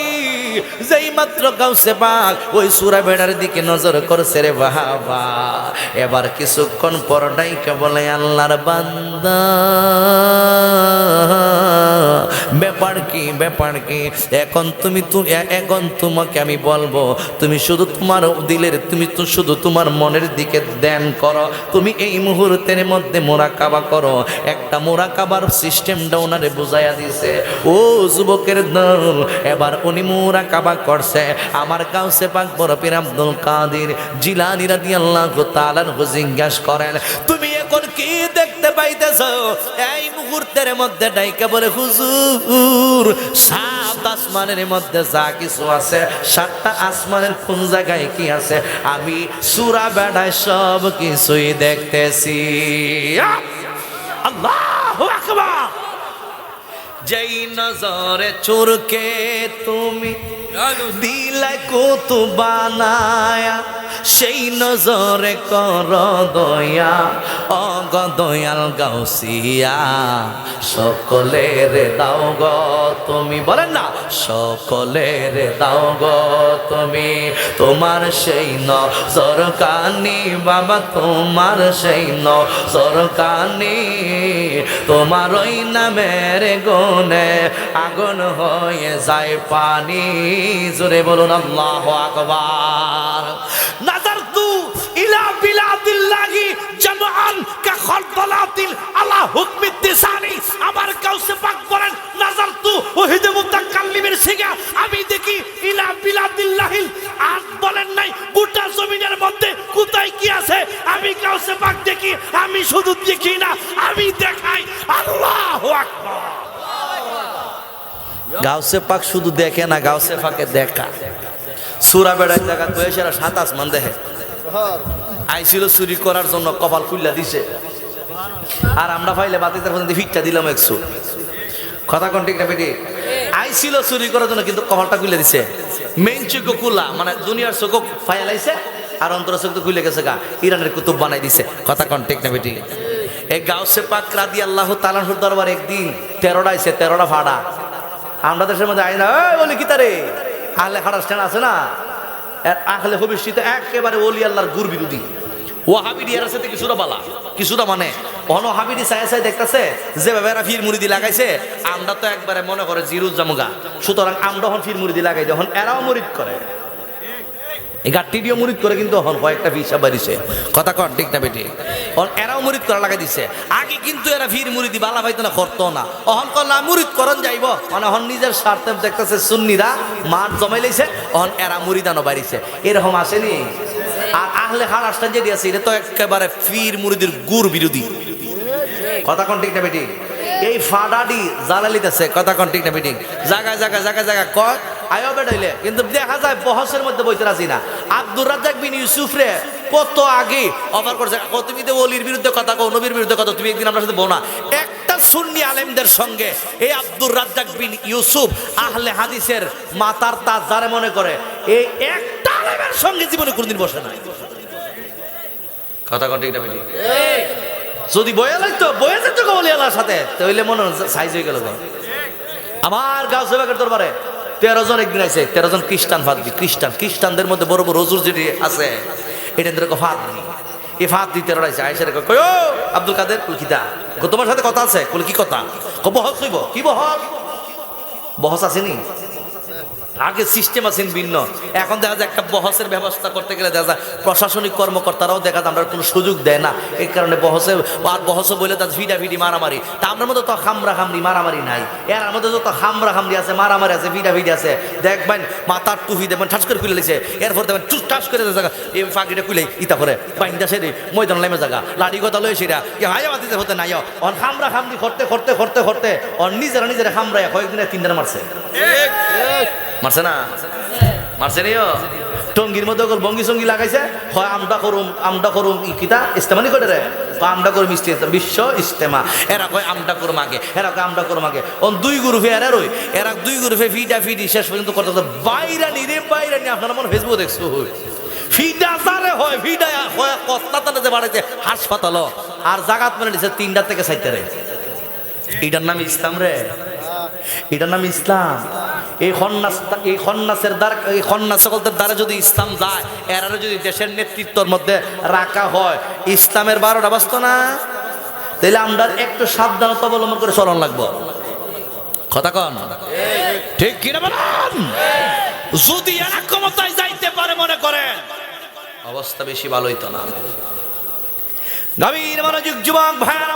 যেই মাত্র গাউসে পাক ওই সূরা বেড়ার দিকে নজর করছে রে বাবা, এবার কিছুক্ষণ পর ডাইকা বলে, আল্লাহর বান্দা ব্যাপার কি এখন তোমাকে আমি বলবো, তুমি শুধু তোমার দিলের, তুমি তো শুধু তোমার মনের দিকে ধ্যান করো। তুমি এই মুহূর্তের মধ্যে মুরাকাবা করো। একটা মুরাকাবার সিস্টেমটা ওনারে বুঝাইয়া দিছে। ও যুবকের দল, এবার উনি মুরাকাবা করছে। আমার গাউসে পাক বড় পীর আব্দুল কাদের জিলানী রাদিয়াল্লাহু তাআলা জিজ্ঞাসা করেন, তুমি এখন কি দেখতে পাইতেছো? এই মুহূর্তের মধ্যে ডাইকা বলে, হুজুর সাত আসমানের মধ্যে যা কিছু আছে, সাতটা আসমানের কোন জায়গায় কি আছে, আমি সূরা বেড়ায় সব কিছুই দেখতেছি। আল্লাহু আকবার। যেই নজরে চোরকে তুমি দিলাই কত বানায়া, সেই নজরে কর দয়া, অগ দয়াল গাউসিয়া, সকলের দাও গো তুমি, বলেন না, সকলের দাও গো তুমি, তোমার সেই নজর কানি বাবা, তোমার সেই নজর কানি, তোমার ওই নামের গুণে আগুন হয়ে যায় পানি। জোরে বলুন আল্লাহু আকবার। নাযারতু ইলা বিলাদিল্লাহি জামআন কা খালদালাতিল আলা হুকমি তিসানি। আমার গাউসে পাক বলেন, নাযারতু ওয়াহিদ মুতাকাল্লিমের সিগা, আমি দেখি ইলা বিলাদিল্লাহিল, আর বলেন নাই গোটা জমিনের মধ্যে কোথায় কি আছে, আমি গাউসে পাক দেখি, আমি শুধু দেখি না, আমি দেখাই। আল্লাহু আকবার। গাউসে পাক শুধু দেখে না, গাউসে পাকে দেখা। সূরা বেড়ার জায়গা বসে সাত আসমান দেখে। আইছিল চুরি করার জন্য, কপাল খুললা দিছে, আর আমরা পাইলে বাতিদার পর্যন্ত ফিটটা দিলাম 100। কথা কোন ঠিক না বেটি? আইছিল চুরি করার জন্য, কিন্তু কপালটা খুলে দিছে। মেইন চোখ খুলা, মানে দুনিয়ার চোখ ফায়ালাইছে, আর অন্তর চোখ তো খুলে গেছে গা, ইরানের কুতুব বানাই দিছে। কথা কোন ঠিক না বেটি? এই গাউসে পাক রাদিয়াল্লাহু তাআলার দরবারে একদিন 13টা আইছে, 13টা ফাড়া। আমরা দেশের মধ্যে আই না, ওই বলি কি তারে আহলে খাড়া স্ট্যান্ড আছে না, আহলে ভবিষ্যতে একেবারে ওলি আল্লাহর গুর বিরোধী। ওয়াহাবি ডিয়ার সাথে কিছুটা বালা, কিছুটা মানে অনহাবিডি সাই সাই দেখতেছে যেভাবে এরা ফির মুরিদি লাগাইছে, আমরা তো একবারে মনে করে জিরুজ জামুগা। সুতরাং আমরা হন ফির মুরিদি লাগাই, যখন এরাও মুরিদ করে, এই গাট্টিডিও মুরিদ করে, কিন্তু হন কয়েকটা হিসাব বাড়িছে, কথা কর ঠিক না বেটি, এরাও মুরিদ করা লাগাই দিছে। আগে কিন্তু এরা ফির মুরিদি বালা পাইতো না, করতো না, অহন করলা মুরিদ করন যাইব, মানে হন নিজের স্বার্থে দেখতেছে সুন্নিরা মাঠ জমাই লাইছে, অহন এরা মুরিদানো বাড়িছে, এরকম আসেনি। আর আহলে খারাসটা যেটি আছে এটা তো একেবারে ফির মুরিদির গুর বিরোধী, কথা কোন ঠিক না বেটি। এই ফাডাডি জালালিতেছে, কথা কোন ঠিক না বেটি, জায়গায় জায়গায় জায়গায় জায়গায় কয় আয়ো বেড়াইলে, কিন্তু দেখা যায় বহসের মধ্যে বইতে রাজি না। আব্দুর রাজ্জাক বিন ইউসুফ রে কত আগে অফার করছে, তুমি তো ওলির বিরুদ্ধে কথা কও, নবীর বিরুদ্ধে কথা, তুমি একদিন আমার সাথে বলো না। একটা সুন্নি আলেমদের সঙ্গে এই আব্দুর রাজ্জাক বিন ইউসুফ আহলে হাদিসের মাতার তাজ যারে মনে করে, এই একটা আলেমের সঙ্গে জীবনে কোনদিন বসে না, কথা কোন ঠিক না বেটি। যদি বয়ে লাগতো বয়ে যেত ওলি আল্লাহর সাথে, তাহলে মনে সাইজ হয়ে গেল। আমার গাউসে পাকের দরবারে 13 জন একদিন আছে, 13 জন খ্রিস্টান ফাদরি, খ্রিস্টানদের মধ্যে বড় বড় হুজুর যেটি আছে, এটা ফাদরি। এই ফাদরি 13 আছে, আয়েশা রে কয় ও আব্দুল কাদের কুলকিতা, তোমার সাথে কথা আছে, বলে কি কথা, বহস হইব, কি বহস, বহস আসেনি। আগে সিস্টেম আছেন ভিন্ন, এখন দেখা যায় একটা বহসের ব্যবস্থা করতে গেলে দেখা যায় প্রশাসনিক কর্মকর্তারাও দেখা যায় আমরা কোনো সুযোগ দেয় না, এই কারণে বহসে বলে তার ভিডাভিডি মারামারি। তা আমাদের মধ্যে তো খামরা খামরি মারামারি নাই, এর মধ্যে যত খামরা খামরি আছে, মারামারি আছে, ভিডাভিডি আছে। দেখবেন মাথার টুপি দেখবেন ঠাস করে খুলে লিছে, এরপর দেখবেন টুস টাস করে জায়গা এই ফাঁকিটা খুলে ইতা করে বাইন্দা সেরে ময়দান লাইমে জায়গা লাড়ি কথা লয়ে সেটা হাইয়া বাতিতে হতে নাই, অন খামরা খামরি করতে করতে করতে করতে অন নিজেরা খামরায় কয়েকদিনে 3 দিন মারছে, মারছে না, মারছে নিও। টঙ্গির মধ্যে বঙ্গি সঙ্গি লাগাইছে, হয় আমটা করুম কিতা ইস্তেমানি করে রে, আমটা করুম বিশ্ব ইস্তেমা, এরা কয় আমটা করুম আগে, এরা কয় আমটা করুম আগে, অন 2 গ্রুপে এরা রই, এরা 2 গ্রুপে ফিডা ফিডি শেষ পর্যন্ত করতে বাইরানি রে বাইরানি। আপনারা মনে ফেসবুক দেখছো ফিডা জারে হয়, ফিডা হয় কস্তাতানে যে বাড়াইছে হাসপাতাল, আর জাগাত মানে দিছে 3টা থেকে 4টা রে। এটার নাম ইসলাম রে, এটার নাম ইসলাম। এই খন্নাসের দ্বারা, এই খন্নাস সকলদের দ্বারা যদি ইসলাম যায়, এরা যদি দেশের নেতৃত্বের মধ্যে রাখা হয়, ইসলামের 12টা বাজতো না, তাহলে আমরা একটু সাবধানতা অবলম্বন করে চলন লাগবো, কথা কন ঠিক কিনা বলেন। যদি এরা ক্ষমতায় যাইতে পারে মনে করেন, অবস্থা বেশি ভালো হইতো না। গভীর মনোযোগ যুবক ভাইরা,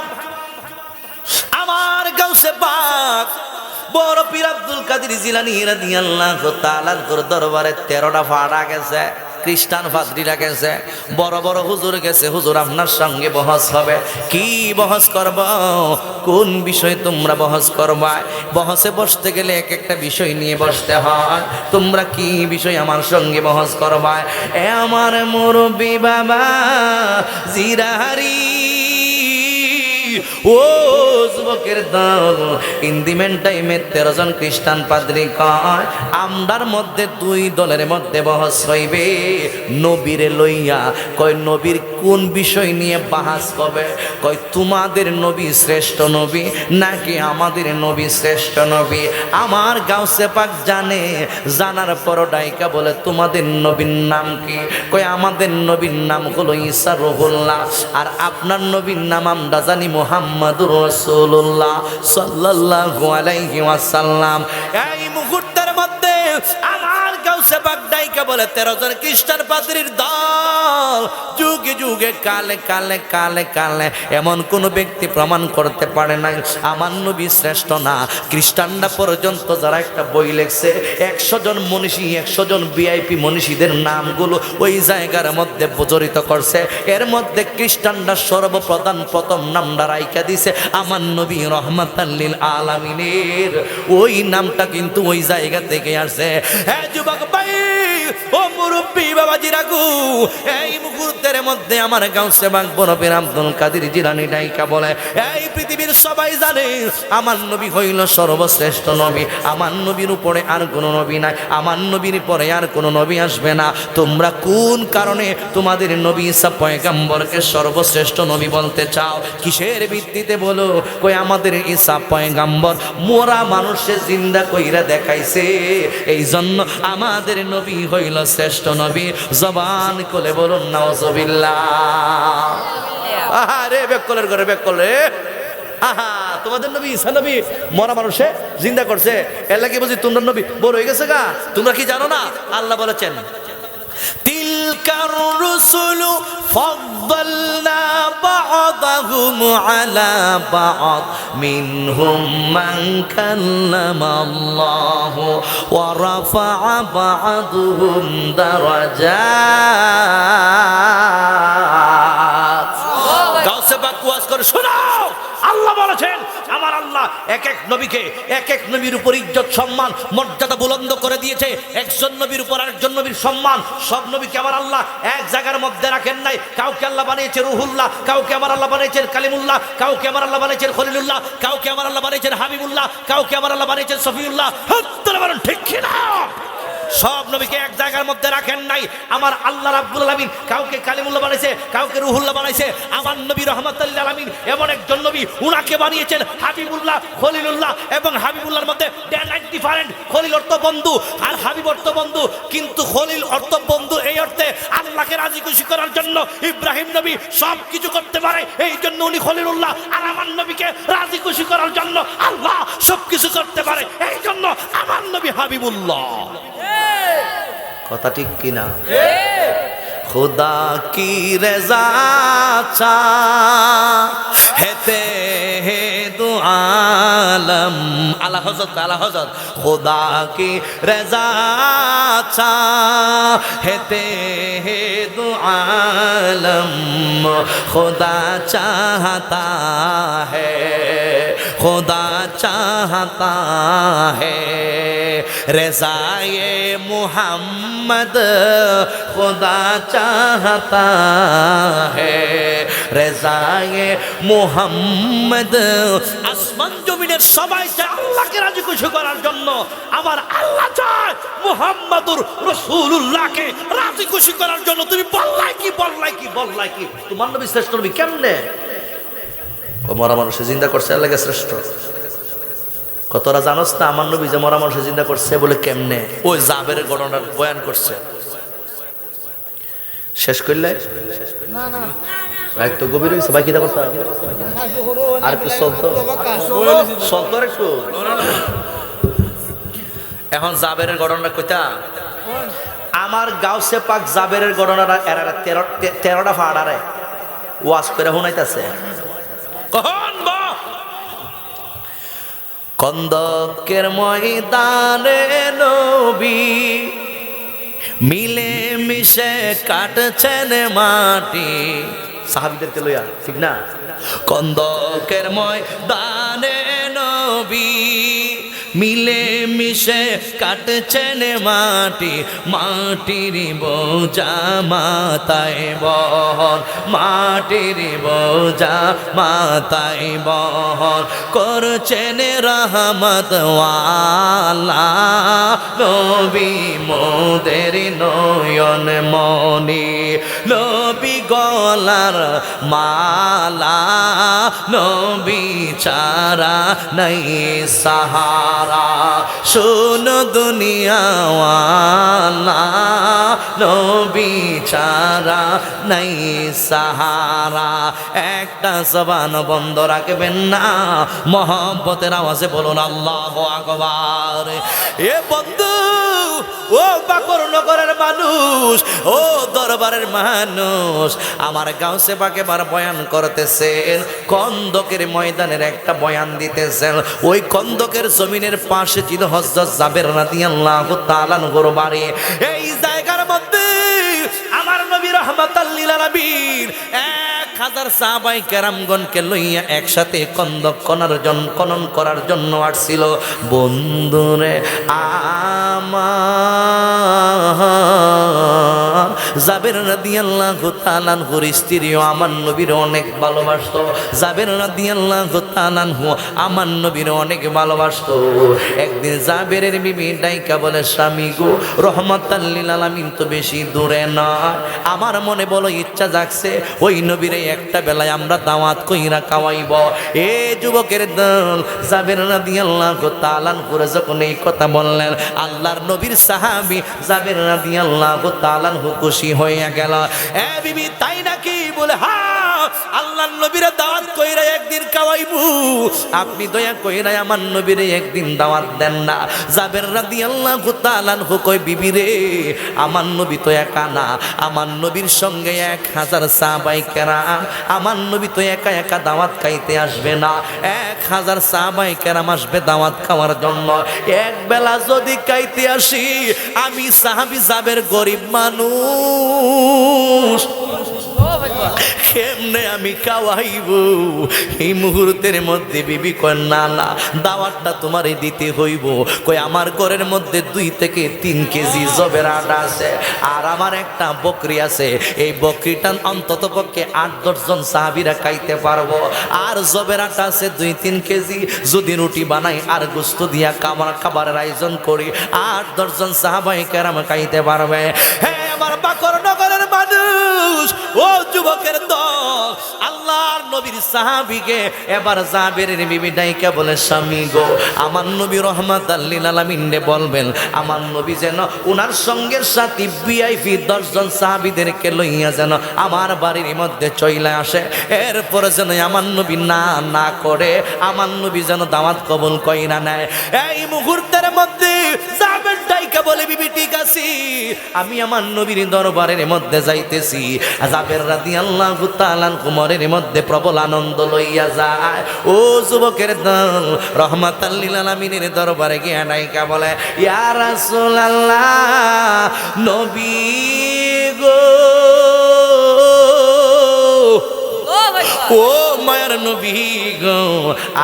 আমার গাউসে পাক বড় পীর আব্দুল কাদের জিলানী রাদিয়াল্লাহু তাআলার দরবারে 13টা ফাড়া গেছে, খ্রিস্টান ফাদরিরা গেছে, বড় বড় হুজুর গেছে, হুজুর আপনার সঙ্গে বহস হবে। কি বহস করব, কোন বিষয় তোমরা বহস করবা? বহসে বসতে গেলে এক একটা বিষয় নিয়ে বসতে হয়, তোমরা কি বিষয় আমার সঙ্গে বহস করবা? এ আমার মুরব্বি বাবা জিরাহারি, ও যুবকের দল, ইন্দিমেন টাইমে 13 জন খ্রিস্টান পাদ্রী কয় আমরার মধ্যে 2 দলের মধ্যে বহস হইবে নবীরে লইয়া। কয় নবীর কোন বিষয় নিয়ে বাহাস হবে? কয় তোমাদের নবী শ্রেষ্ঠ নবী নাকি আমাদের নবী শ্রেষ্ঠ নবী? আমার গাউসে পাক জানে, জানার পর ডাইকা বলে তোমাদের নবীর নাম কি? কয় আমাদের নবীর নাম হলো ঈসা রুহুল্লাহ, আর আপনার নবীর নাম আমরা জানি মুহাম্মাদুর রাসূলুল্লাহ সাল্লাল্লাহু আলাইহি ওয়াসাল্লাম। এই মুহূর্তের মধ্যে আমার গাউসে পাক ডাইকা বলে 13 জন খ্রিস্টান পাদ্রীর দল যুগে যুগে কালে কালে কালে কালে এমন কোন ব্যক্তি প্রমাণ করতে পারে না আমার নবী শ্রেষ্ঠ না। খ্রিস্টানরা পর্যন্ত যারা একটা বই লেখছে 100 জন মনীষী, 100 জন ভিআইপি মনীষীদের নামগুলো ওই জায়গার মধ্যে প্রচলিত করছে। এর মধ্যে খ্রিস্টানরা সর্বপ্রধান প্রথম নামটা রাইখা দিছে আমার নবী রহমাতাল লিল আলামিনের। ওই নামটা কিন্তু ওই জায়গা থেকে আসে। হ্যাঁ যুবক ভাই, ও মুরব্বী বাবাজিরা, নবীরা গো, এই মুহূর্তের মধ্যে আমার গাউসে বাগ বরফের আব্দুল কাদের জিলানী ডাইকা বলে, এই পৃথিবীর সবাই জানে আমার নবী হইল সর্বশ্রেষ্ঠ নবী, আমার নবীর উপরে আর কোনো নবী নাই, আমার নবীর পরে আর কোনো নবী আসবে না। তোমরা কোন কারণে তোমাদের নবী ঈসা পয়গম্বরকে সর্বশ্রেষ্ঠ নবী বলতে চাও? কিসের ভিত্তিতে বলো? কই আমাদের ঈসা পয়গম্বর মোরা মানুষের জিন্দা কইরা দেখাইছে, এই জন্য আমাদের নবী হইল শ্রেষ্ঠ নবী। জবান কোলে বলুন নাউজুবিল্লাহ। আরে বেকলের ঘরে বেকলে, আহা তোমাদের নবী ঈসা নবী মরা মানুষে জিন্দা করছে, এর লাগি বুঝি তোমরা নবী বড় হয়ে গেছে গা? তোমরা কি জানো না? আল্লাহ বলেছেন তিলকার রুসুলু ফাদ্দালনা বা'দাহুম আলা বা'দ মিনহুম মান কাল্লামাল্লাহু ওয়া রাফা'a বা'দুহুম দারাজাত। গাউসে পাক ওয়াজ করে শোনাও, আল্লাহ বলেছেন আমার আল্লাহ এক এক নবীকে এক এক নবীর উপর ইজ্জত সম্মান মর্যাদা বুলন্দ করে দিয়েছে। একজন নবীর উপর আরেকজন নবীর সম্মান, সব নবীকে আমার আল্লাহ এক জায়গার মধ্যে রাখেন নাই। কাউকে আল্লাহ বানিয়েছে রুহুল্লাহ, কাউকে আমার আল্লাহ বানিয়েছেন কালিমুল্লাহ, কাউকে আমার আল্লাহ বানিয়েছেন খলিলুল্লাহ, কাউকে আমার আল্লাহ বানিয়েছেন হাবিবুল্লাহ, কাউকে আমার আল্লাহ বানিয়েছেন সফিউল্লাহ। হত্যা বলেন ঠিক কিনা? সব নবীকে এক জায়গার মধ্যে রাখেন নাই। আমার আল্লাহ রাব্বুল আলামিন কাউকে কালিমুল্লাহ বানাইছে, কাউকে রুহুল্লাহ বানাইছে। আমার নবী রহমাতুল লিল আলামিন এমন একজন নবী, উনাকে বানিয়েছেন হাবিবুল্লাহ খলিলুল্লাহ, এবং হাবিবুল্লাহর মধ্যে ডিফারেন্ট। খলিল অর্থ বন্ধু আর হাবিব অর্থ বন্ধু, কিন্তু খলিল অর্থ বন্ধু এই অর্থে আল্লাহকে রাজি খুশি করার জন্য ইব্রাহিম নবী সব কিছু করতে পারে, এই জন্য উনি খলিলুল্লাহ। আর আমার নবীকে রাজি খুশি করার জন্য আল্লাহ সব কিছু করতে পারে, এই জন্য আমার নবী হাবিবুল্লাহ। কথা ঠিক কিনা? खुदा की रजा चाहते हैं दो आलम। आला हज़रत खुदा की रजा चाहते हैं दो आलम। खुदा चाहता है, खुदा चाहता है रज़ाए मोहम्मद। खुदा चाहता है रज़ाए মোহাম্মদ। আসমান জমিনের সবাই চায় আল্লাহকে রাজি খুশি করার জন্য, আমার আল্লাহ চায় মুহাম্মাদুর রাসূলুল্লাহকে রাজি খুশি করার জন্য। তুমি বললাই কি বললাই কি বললাই কি? তোমার নবী শ্রেষ্ঠ নবী কেমনে? ও মরা মানুষে জিন্দা করছে, আল্লাহকে শ্রেষ্ঠ। কতরা জানোস না আমার নবী যে মরা মানুষে জিন্দা করছে বলে কেমনে? ওই জাবেরের ঘটনার বয়ান করছে। শেষ করলে না না একটু গভীর হয়েছে ভাই, কিতা করতে আর একটু চলতো চলতো আর একটু। এখন জাবেরের ঘটনা কইতা, আমার গাউসে পাক জাবেরের ঘটনাটা এরা 13টা ফাড়ারে ওয়াজ করে শুনাইতেছে। কখন কন্দকের ময়দানে নবী মিলে মিশে কাটছেন মাটি। সাহাবীদেরকে লইয়া, ঠিক না? কন্দকের ময়দানে নবী মিলে মিশে কাটছেন মাটি। মাটির বোঝা মাথায় বহন, মাটির বোঝা মাথায় বহন করছেন রহমত ওয়ালা নবী মোদের নয়ন মনি। নবী গলার মালা, নবী ছাড়া নাই সাহারা। শোনো দুনিয়াওয়ালা, নবী ছাড়া নাই সাহারা। একটা জবান বন্ধ রাখবেন না, মহব্বতের আওয়াজে বলুন আল্লাহু আকবার। এ বন্ধু, ও বাকর নগরের মানুষ, ও দরবারের মানুষ, আমার গাউসে পাক এবার বয়ান করতেছেন, কন্দকের ময়দানের একটা বয়ান দিতেছেন। ওই কন্দকের জমিনের পাশে ছিল হযরত জাবের রাদিয়াল্লাহু তাআলা আনহুর বাড়ি। এই জায়গার মধ্যে আমার নবী রাহমাতাল লিল আলামিন এক 1000 সাহাবায়ে কেরামগণকে লইয়া একসাথে খন্দক খনন করার জন্য আসছিল। বন্ধুরে আমার জাবের রাদিয়াল্লাহু তাআলা আনহুর স্ত্রীও আমার নবীর অনেক ভালোবাসতো। জাবের রাদিয়াল্লাহু তাআলা আনহু আমার নবীর অনেক ভালোবাসতো। একদিন জাবেরের বিবি ডাইকা বলে, স্বামী গো, রহমাতাল লিল আলামিন তো বেশি দূরে না, আমার মনে বলো ইচ্ছা জাগছে ওই নবীরে একটা বেলায় আমরা দাওয়াত কইরা খাওয়াইব। এ যুবকের দল জাবের রাদিয়াল্লাহু তাআলা আনহু যখন এই কথা বললেন, আল্লাহর নবীর সাহাবী জাবের রাদিয়াল্লাহু তাআলা আনহু খুশি হয়ে গেল। এ বিবি তাই নাকি? বলে হ্যাঁ, আল্লাহর নবীরে দাওয়াত কইরা একদিন খাওয়াইবো, আপনি দয়া কইরা আমার নবীরে একদিন দাওয়াত দেন না। জাবের রাদিয়াল্লাহু তাআলা আনহু কই, বিবি রে, আমার নবী তো একা না, আমার নবীর সঙ্গে 1000 সাহাবায়ে কেরাম, আমার নবী তো একা একা দাওয়াত খাইতে আসবে না, 1000 সাহাবায়ে কেরাম আসবে দাওয়াত খাওয়ার জন্য। এক বেলা যদি খাইতে আসি, আমি সাহাবী জাবের গরিব মানুষ, কেমনে আমি খাওয়াইব? এই মুহূর্তের মধ্যে বিবি কয়, না না, দাওয়াতটা তোমারে দিতে হইব। কই আমার ঘরের মধ্যে 2 থেকে 3 কেজি জবের আটা আছে, আর আমার একটা বকরি আছে, এই বকরিটা অন্তত পক্ষে 8-10 জন সাহাবীরা খাইতে পারবো। আর জবের আটা আছে 2-3 কেজি, যদি রুটি বানাই আর গোশত দিয়া খাবারের আয়োজন করি, 8-10 জন সাহাবায়ে কেরাম খাইতে পারবে। হ্যাঁ আমার বাকর নগরের মানুষ, ও যুবকের দল, আল্লাহর নবীর সাহাবীকে এবার জাবেরের বিবি ডাইকা বলে, স্বামী গো, আমার নবী রহমাতাল লিল আলামিনে বলবেন আমার নবী যেন উনার সঙ্গের সাথী ভিআইপি 10 জন সাহাবীদেরকে লইয়া যেন আমার বাড়ির মধ্যে চলে আসে, এরপরে যেন আমার নবী না না করে, আমার নবী যেন দাওয়াত কবুল কইরা নেয়। এই মুহূর্তের মধ্যে জাবের ডাইকা বলে, বিবি ঠিক আছে, আমি আমার নবীর দরবারের মধ্যে যাইতেছি। জাবের রাদিয়াল্লাহু তাআলা আনহু মনের মধ্যে প্রবল আনন্দ লইয়া যায়। ও যুবকের দল, রহমাতাল লিল আলামিনের দরবারে গিয়া ডাইকা বলে, ইয়া রাসূলুল্লাহ, নবী গো, ও মায়ের নবী গো,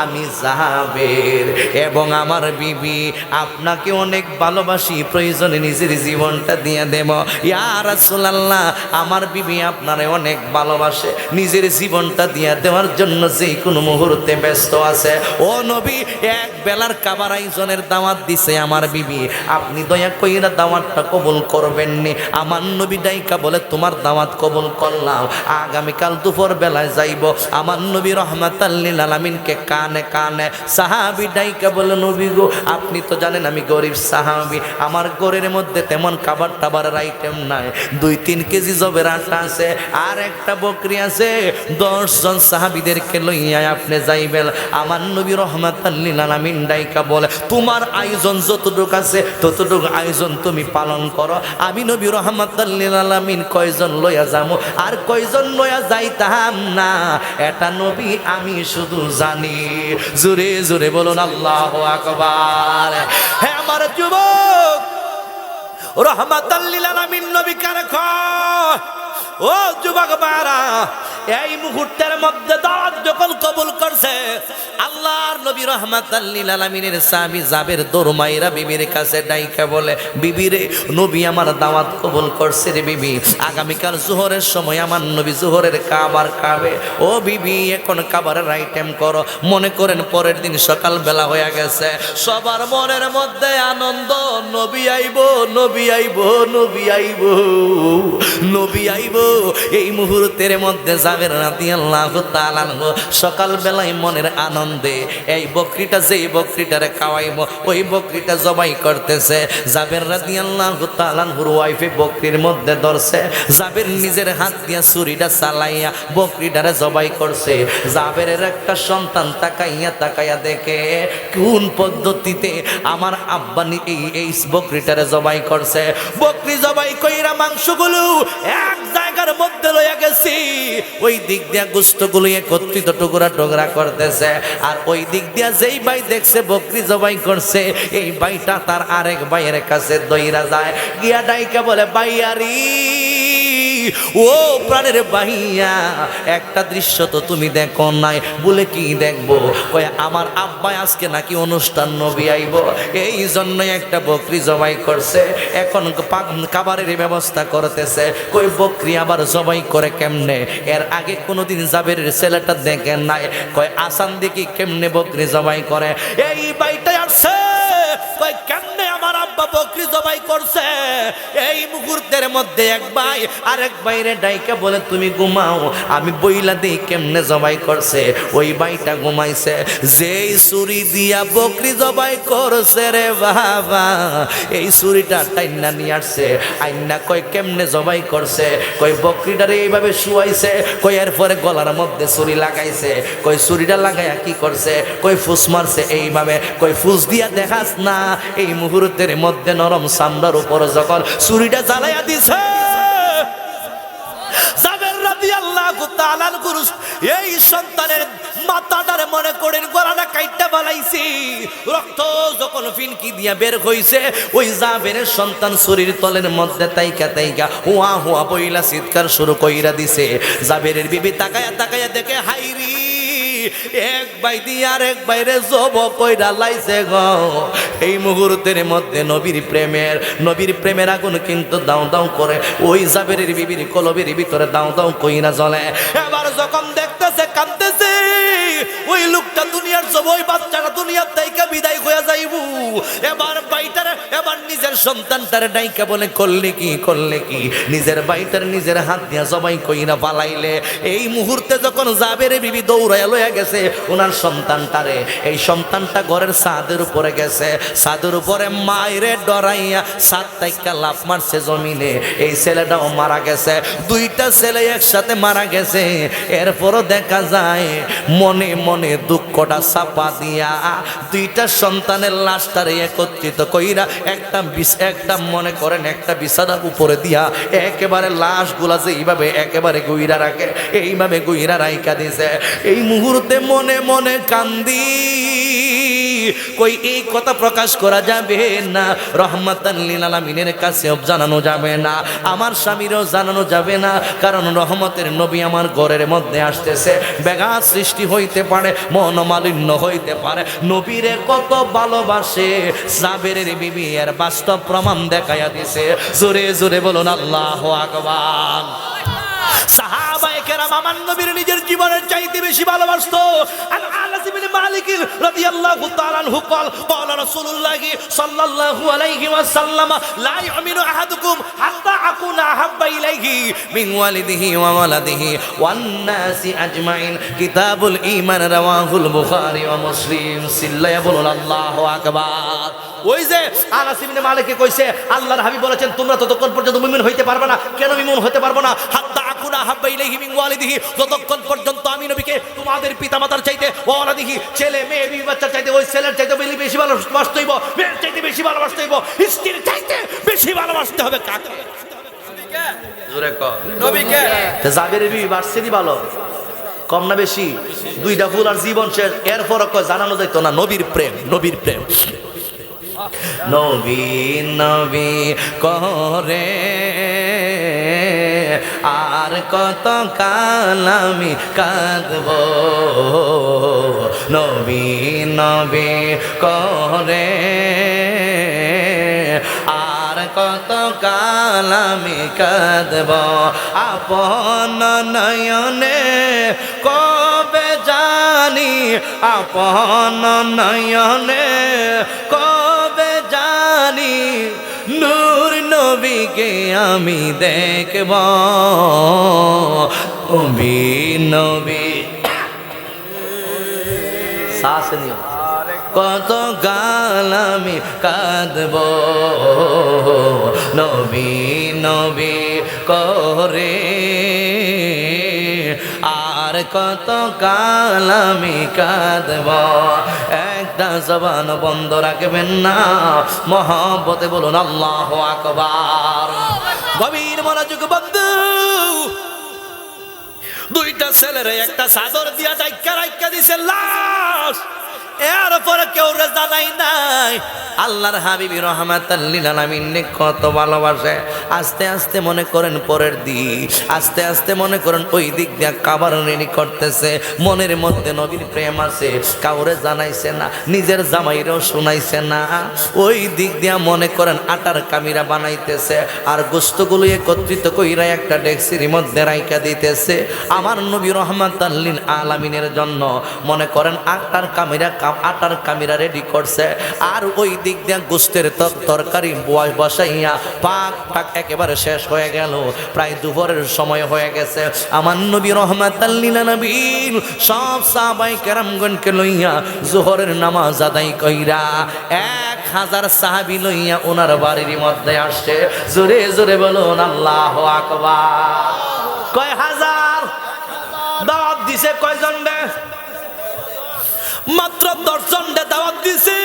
আমি জাবের এবং আমার বিবি আপনাকে অনেক ভালোবাসি, প্রয়োজনে নিজের জীবনটা দিয়ে দেব। ইয়া রাসূলুল্লাহ, আমার বিবি আপনারে অনেক ভালোবাসে, নিজের জীবনটা দিয়ে দেওয়ার জন্য যে কোনো মুহূর্তে ব্যস্ত আছে। ও নবী, এক বেলার খাবার আয়োজনের দাওয়াত দিছে আমার বিবি, আপনি দয়া কইরা দাওয়াতটা কবুল করবেন নি? আমার নবী ডাইকা বলে, তোমার দাওয়াত কবুল করলাম, আগামীকাল দুপুর বেলায় যাইব। আমার নবী রহমাতাল লিল আলামিনকে কানে কানে সাহাবী ডাইকা বলে, নবী গো, আপনি তো জানেন আমি গরিব সাহাবী, আমার ঘরের মধ্যে তেমন খাবার টাবারের আইটেম নাই, 2-3 কেজি জবের আটা আছে, আর একটা বকরি আছে, 10 জন সাহাবীদেরকে লইয়া আপনি যাইবেন। আমার নবী রহমাতাল লিল আলামিন ডাইকা বলে, তোমার আয়োজন যতটুকু আছে ততটুকু আয়োজন তুমি পালন করো, আমি নবী রহমাতাল লিল আলামিন কয়জন লইয়া যাবো আর কয়জন লইয়া যাইতাম না, এটা নবী আমি শুধু জানি। জোরে জোরে বলুন আল্লাহু আকবার। হ্যাঁ আমার যুবক, রহমাতাল লিল আলামিন নবী কারে কয়, ও যুবক বারা, এই মুহূর্তের মধ্যে দাওয়াত যখন কবুল করছে, আল্লাহর নবী রহমাতাল লিল আলামিনের সাহাবী জাবের দরমাইরা বিবির কাছে ডাইকা বলে, বিবি রে, নবী আমার দাওয়াত কবুল করছে রে বিবি, আগামীকাল জোহরের সময় আমার নবী জোহরের খাবার খাবে। ও বিবি, এখন খাবারের আইটেম করো। মনে করেন পরের দিন সকাল বেলা হয়ে গেছে, সবার মনের মধ্যে আনন্দ, নবী আইব, নবী আইব, নবী আইব, নবী আইব। এই মুহূর্তের মধ্যে জাবের রাদিয়াল্লাহু তাআলা আনহু সকাল বেলায় মনের আনন্দে এই বকরিটা, যেই বকরিটারে খাওয়াইব, ওই বকরিটা জবাই করতেছে। জাবের রাদিয়াল্লাহু তাআলা আনহুর ওয়াইফে বকরির মধ্যে ধরছে, জাবের নিজের হাত দিয়া ছুরিটা চালাইয়া বকরিটারে জবাই করছে। জাবেরের একটা সন্তান তাকাইয়া তাকাইয়া দেখে কোন পদ্ধতিতে আমার আব্বা এই বকরিটারে জবাই করছে। বকরি জবাই কইরা মাংসগুলো এক জায়গার মধ্যে লইয়া গেছি, ওই দিক দিয়া গোশতগুলো একত্রিত টুকরা টুকরা করতেছে, আর ওই দিক দিয়া যেই ভাই দেখছে বকরি জবাই করছে, এই ভাইটা তার আরেক ভাইয়ের কাছে দইরা যায়, গিয়া ডাইকা বলে, ভাইয়ারি, ও প্রাণের ভাইয়া একটা দৃশ্য তো তুমি দেখো নাই। বলে কি দেখবো? কয় আমার আব্বাই আজকে নাকি অনুষ্ঠান নবী আইব, এই জন্য একটা বকরি জবাই করছে, এখন খাবারের ব্যবস্থা করতেছে। কই বকরি আবার জবাই করে কেমনে? এর আগে কোনোদিন জাবেরের ছেলেটা দেখেন নাই। কয় আসান দেখি কেমনে বকরি জবাই করে। এই বাইটাই আসছে, কয় কেমনে আমার আব্বা বকরি জবাই করছে। এই মুহূর্তের মধ্যে এক ভাই আরেক বাইরে ডাইকা বলে তুমি ঘুমাও, আমি বইলা দেই কেমনে জবাই করছে। ওই ভাইটা ঘুমাইছে। যেই ছুরি দিয়া বকরি জবাই করছে রে বাবা, এই ছুরিটা টাইনা নিয়ে আসছে। আইনা কয় কেমনে জবাই করছে? কয় বকরিটারে এইভাবে শুয়াইছে। কয় এরপরে গলার মধ্যে ছুরি লাগাইছে। কয় ছুরিটা লাগাইয়া কি করছে? কয় ফুস মারছে এইভাবে। কয় ফুস দিয়া দেখাস না? এই মুহূর্তের মধ্যে নরম চামড়ার উপর যখন ছুরিটা জ্বালাইয়া দিছে, জাবের রাদিয়াল্লাহু তাআলার গুরুস এই সন্তানের মাথাটারে মনে করেন গলাটা কাইটটা বালাইছি। রক্ত যখন ফিনকি দিয়া বের হইছে, ওই জাবেরের সন্তান শরীর তলের মধ্যে তাইকা তাইকা হুয়া হুয়া বইলা চিৎকার শুরু কইরা দিছে। জাবেরের বিবি তাকায়া তাকায়া দেখে হাইরি এক ভাই দিয়ে আরেক বাইরে জব কইরা লাইছে গো। এই মুহূর্তের মধ্যে নবীর প্রেমের আগুন কিন্তু দাও দাও করে ওই জাবেরের বিবির কলবের ভিতরে দাও দাও কইরা জ্বলে। এবার যখন দেখতেছে কাঁদতেছে ওই লোকটা দুনিয়ার জব, ওই বাচ্চাটা দুনিয়ার থেকে বিদায় হয়ে যাইবু। এবার বাইটার এবার নিজের সন্তানটার ডাইকা বলে করলে কি নিজের বাইটার নিজের হাত দিয়া জবাই কইরা পালাইলে। এই মুহূর্তে যখন জাবেরের বিবি দৌড়ায় লইয়া গেছে ওনার সন্তানটারে, এই সন্তানটা ঘরের ছাদের উপরে গেছে। ছাদের উপরে মায়েরে ডরাইয়া ছাদ থেকে লাফ মারছে জমিনে। এই ছেলেটাও মারা গেছে। দুইটা ছেলে একসাথে মারা গেছে। এরপরও দেখা যায় মনে মনে দুঃখটা চাপা দিয়া দুইটা সন্তানের লাশটারে একত্রিত কইরা একটা মনে করেন একটা বিছানার উপরে দিয়া একেবারে লাশগুলা যে এইভাবে একেবারে গুইরা রাখে, এইভাবে গুইরা রাইখা দিছে। এই মুহূর্তে মনে মনে কান্দি। কই এই কথা প্রকাশ করা যাবে না, রহমাতান লিল আলামিনের কাছেও জানানো যাবে না, আমার স্বামীরও জানানো যাবে না, কারণ রহমতের নবী আমার ঘরের মধ্যে আসতেছে। ব্যাঘাত সৃষ্টি হইতে পারে, মনোমালিন্য হইতে পারে। নবীরে কত ভালোবাসে জাবেরের বিবি এর বাস্তব প্রমাণ দেখাইয়া দিছে। জোরে জোরে বলুন আল্লাহু আকবার। সাহাবায়ে কেরাম আমার নবীর নিজের জীবনের চাইতে বেশি ভালোবাসতো। আনাস ইবনে মালিক রাদিয়াল্লাহু তাআলা আনহু قال رسول الله صلى الله عليه وسلم لا يؤمن احدكم حتى اكون احب اليه من والده وولده والناس اجمعين كتاب الايمان رواه البخاري ومسلم সিল্লায়া বলুন আল্লাহু আকবার। ওই যে আনাস ইবনে মালিককে কইছে আল্লাহর হাবিব বলেছেন তোমরা ততক্ষণ পর্যন্ত মুমিন হইতে পারবে না। কেন মুমিন হতে পারবো না? হাত্তা আকুনা হাব্বা ইলাইহি মিন ওয়ালিদিহি, যতক্ষণ পর্যন্ত আমি নবীকে তোমাদের পিতামাতার চাইতে ওয়ালাদিহি ছেলে মেয়ে বিবি বাচ্চার চাইতে ওই ছেলের চাইতে বেশি ভালোবাসতে হইব, মেয়ের চাইতে বেশি ভালোবাসতে হইব, স্ত্রীর চাইতে বেশি ভালোবাসতে হবে কাকে? নবীকে। জোরে কর নবীকে। তে জাবেরের বিবি বাড়ছেই ভালো কম না বেশি? দুইটা ফুল আর জীবন শেষ। এরপর কয় জানানো যাইতো না নবীর প্রেম নবী নবী করে আর কত কাল আমি কাঁদব। নবী নবী করে আর কত কাল আমি কাঁদব। আপন নয়নে কবে জানি, আপন নয়নে কবে জানি নূর নবীকে আমি দেখব। নবী নবী শ্বাস নিও। কত গাল আমি কাঁদব। নবী নবী করে আর কত কাল আমি কাঁদব। একটা জবান বন্ধ রাখবেন না, মহব্বতে বলুন আল্লাহু আকবার। গভীর মনোযোগ বন্ধু। দুইটা ছেলের একটা চাদর দিয়া ডাইকা রাইকা দিছে লাশ। এরপরে কেউ রে জানাই নাই আল্লাহর হাবিবি রহমাতাল লিল আলামিন কত ভালোবাসে। আস্তে আস্তে মনে করেন পরের দিক, আস্তে আস্তে মনে করেন ওই দিক দিয়ে কাবার রেডি করতেছে। মনের মধ্যে নবীর প্রেম আছে, কাউরে জানাইছে না, নিজের জামাইরেও শুনাইছে না। ওই দিক দিয়া মনে করেন আটার কামিরা বানাইতেছে আর গোস্তগুলো একত্রিত কইরা একটা ডেক্সির মধ্যে রাইখা দিতেছে আমার নবী রহমাতাল লিল আলামিনের জন্য। মনে করেন আটার কামিরা রেডি করছে আর ওই দিক দিয়ে গোস্তের তরকারি বসাইয়া পাক পাক একেবারে শেষ হয়ে গেল। প্রায় দুপুরের সময় হয়ে গেছে। আমার নবী রহমাতাল লিল আলামিন সব সাহাবায়ে কেরামগণকে লইয়া যোহরের নামাজ আদায় কইরা 1000 সাহাবী লইয়া ওনার বাড়ির মধ্যে আসছে। জোরে জোরে বলুন আল্লাহু আকবার। কয় হাজার? দাওয়াত দিছে কয়জন রে? মাত্র 10 জন দাওয়াত দিছে।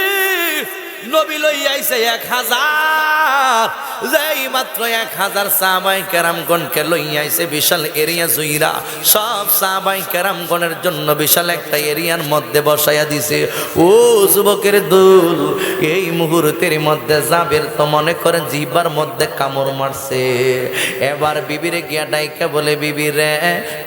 নবী লইয়া আইছে 1000। যেই মাত্র 1000 সাহাবায়ে কেরামগণকে লইয়া আইছে বিশাল এরিয়া জুইরা সব সাহাবায়ে কেরামগণের জন্য বিশাল একটা এরিয়ার মধ্যে বসাইয়া দিছে। ও যুবকের দল, এই মুহূর্তের মধ্যে জাবের তো মনে করেন জিহ্বার মধ্যে কামড় মারছে। এবার বিবিরে গিয়া ডাইকা বলে, বিবি রে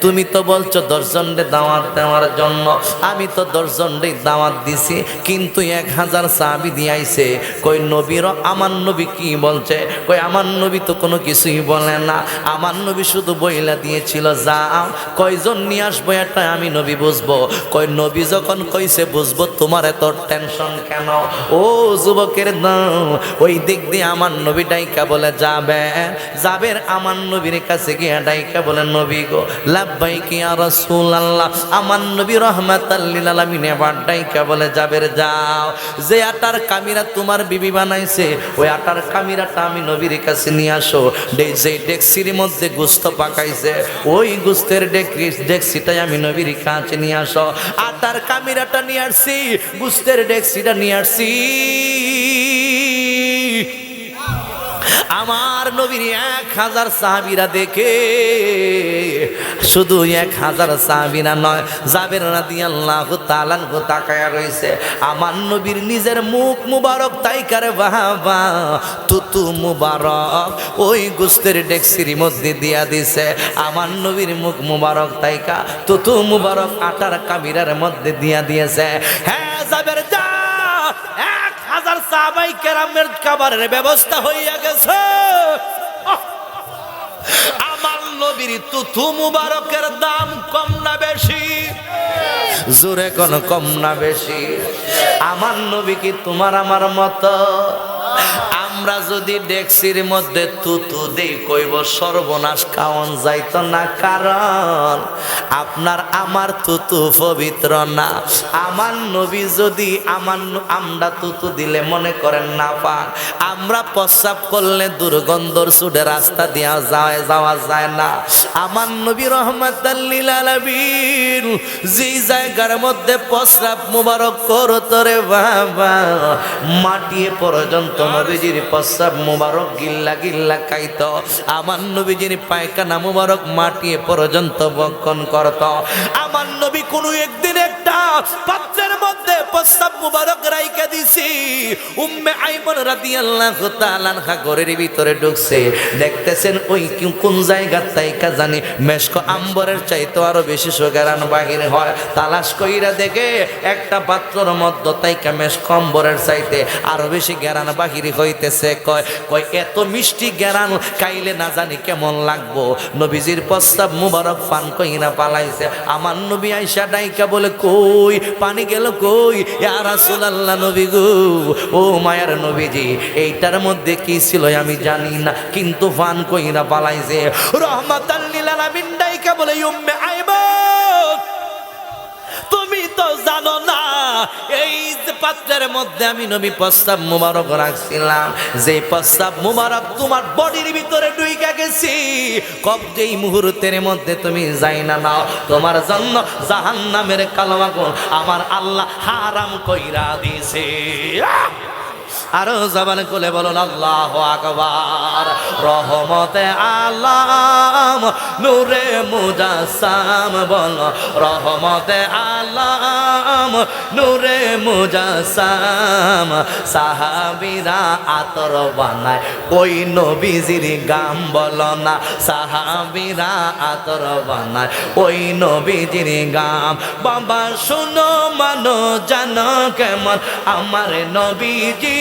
তুমি তো বলছো 10 জনরে দাওয়াত দেওয়ার জন্য, আমি তো 10 জনরে দাওয়াত দিছি কিন্তু 1000 সাহাবী দিয়ে আইছে। কই নবীর আমার নবী কি বলছে? কই আমার নবী তো কোনো কিছুই বলে না, আমার নবী শুধু বইলা দিয়েছিল যাও কয়জন নিয়ে আসবো এটা আমি নবী বুঝবো। কই নবী যখন কইছে বুঝবো তোমার এত টেনশন কেন? ও যুবকের দাও, ওই দিক দিয়ে আমার নবী ডাইকা বলে যাবের আমার নবীর কাছে গিয়া ডাইকা বলে, নবী গো লাব্বাইকি ইয়া রাসূলুল্লাহ। আমার নবী রহমাতাল লিল আলামিন এবার ডাইকা বলে, যাবের যাও, যে আটার কামিরা তোমার বিবি বানাইছে ওই আটার কামিরাটা আমি নবীর কাছে নিয়ে আসো। যে ডেক্সির মধ্যে গোস্ত পাকাইছে ওই গোস্তের ডেক্সিটাই আমি নবীর কাছে নিয়ে আসো। আটার কামিরাটা নিয়ে আসছি, গোস্তের ডেক্সিটা নিয়ে আসছি। আমার নবীর 1000 সাহাবীরা দেখে, শুধু 1000 সাহাবীরা নয়, জাবের রাদিয়াল্লাহু তাআলা তাকায়া রইছে। আমার নবীর নিজের মুখ মুবারক তাইকারে বাবা তুতু মুবারক ওই গোস্তের ডেক্সির মধ্যে দিয়া দিছে। আমার নবীর মুখ মুবারক তাইকা তুতু মুবারক আটার কামিরার মধ্যে দিয়া দিয়েছে। হ্যাঁ জাবের যা 1000 সাহাবায়ে কেরামের খাবারের ব্যবস্থা হইয়া গেছে। আমার নবীর তুতু মুবারকের দাম কম না বেশি? জোরে কোন কম না বেশি? আমার নবী কি তোমার আমার মতো? আমরা যদি ডেক্সির মধ্যে তুতু দেই কইব সর্বনাশ, খাওয়ান যাইতো না, কারণ আপনার আমার তুতু পবিত্র না। আমার নবী যদি আমরা তুতু দিলে মনে করেন না পাক, আমরা প্রস্রাব করলে দুর্গন্ধর সুডে রাস্তা দিয়া যাওয়া যায় না। আমার নবী রহমাতাল লিল আলামিন যেই জায়গার মধ্যে প্রস্রাব মুবারক করত রে বাবা, মাটিয়ে পর্যন্ত নবীজির প্রস্রাব মুবারক গিল্লা গিল্লা খাইত। আমার নবীজির পায়খানা মুবারক মাটিয়ে পর্যন্ত বক্ষণ করত। আমার নবী কোনো একদিন একটা পাত্রের মধ্যে প্রস্রাব মুবারক রাইখা দিছি। উম্মে আইমন রাদিয়াল্লাহু তাআলা আনহা ঘরের ভিতরে ঢুকছে, দেখতেছেন ওই কোন জায়গার তাইকা জানি মেশক আম্বরের চাইতে আরো বেশি সুগন্ধ বাহির হয়। তালাশ কইরা দেখে একটা পাত্রের মধ্যে তাইকা মেশক আম্বরের চাইতে আরো বেশি গেরান বাহির হইতেছে। কয় এত মিষ্টি গেরান খাইলে না জানি কেমন লাগবো। নবীজির প্রস্তাব মুবারক পান কইরা পালাইছে। আমার নবী আয়েশা ডাইকা বলে, কই পানি গেল কই? ইয়া রাসূলুল্লাহ, নবী গো, ও মায়ার নবীজি, এইটার মধ্যে কি ছিল আমি জানি না, কিন্তু পান কইরা পালাইছে। রহমাতাল লিল আলামিন ডাইকা বলে, উম্মে আইমান, তুমি তো জানো না এই যে পাত্রের মধ্যে আমি নবী প্রস্তাব মুবারক রাখছিলাম, যে প্রস্তাব মুবারক তোমার বডির ভিতরে ঢুইকা গেছি, কব যেই মুহূর্তের মধ্যে তুমি যাই না নাও, তোমার জন্য জাহান্নামের কালমাগুন আমার আল্লাহ হারাম কইরা দিয়েছে। আরো জবান খুলে বলুন আল্লাহু আকবার। রহমতে আলম নূরে মুজাসসাম বলো রহমতে আলম নূরে মুজাসসাম সাহাবীরা আতর বানায় ওই নবীজির গাম বলো না সাহাবীরা আতর বানায় ওই নবীজির গাম বাবা শোনো মানো জানো কেমন আমার নবীজি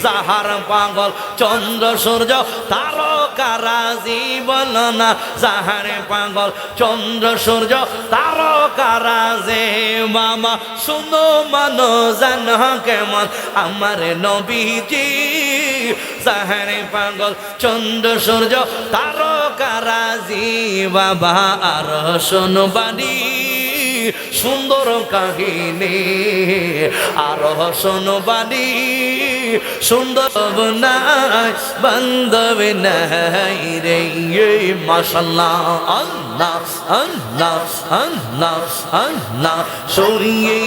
যাহার পাগল চন্দ্র সূর্য তারকারাজি বলো না যাহার পাগল চন্দ্র সূর্য তারকারাজি বাবা শোনো মানো জানো কেমন আমার নবীজি যাহার পাগল চন্দ্র সূর্য তারকারাজি বাবা আর শোনো বাণী সুন্দর কাহিনী আর শোনো বাণী সুন্দর নাই বান্ধব নাই রে মাশাআল্লাহ আল্লাহ আল্লাহ আল্লাহ আল্লাহ সরিয়ে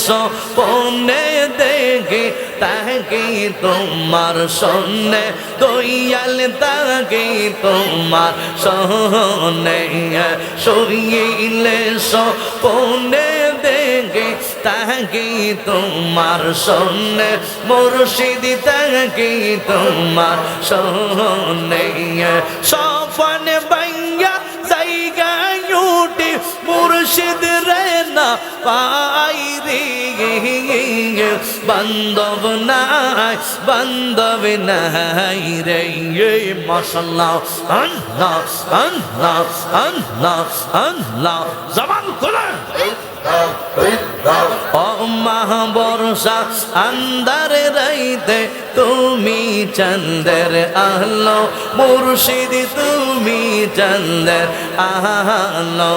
সপনে দেখে তাকে তোমার সন্নে দয়াল তাকে তোমার সন্নে সরিয়ে সপনে দেখে তাকে তোমার সন্নে মুর্শিদ তাকে তোমার সন্নে সপন বাইয়া জায়গা উঠে মুর্শিদ রে না পাই রে বান্ধব নাই রে মাশাআল্লাহ আল্লাহ আল্লাহ আল্লাহ আল্লাহ জবান খুলে ও মহাবর্ষা আন্দারে রাইতে তুমি চন্দের আলো মুর্শিদ তুমি চন্দের আলো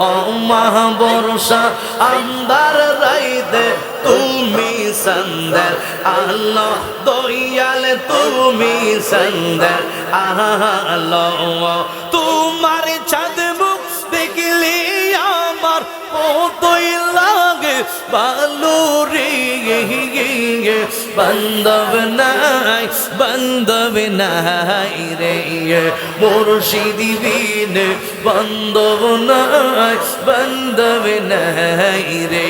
ও মহাবর্ষা আন্দার রাইতে তুমি সন্দের আলো দয়াল তুমি সন্দের আলো তোমার চাঁদ মুখ দেখলি আমার কতই লাগে ভালো রে বান্ধব নাই রে মুর্শিদি বিন বান্ধব নাই রে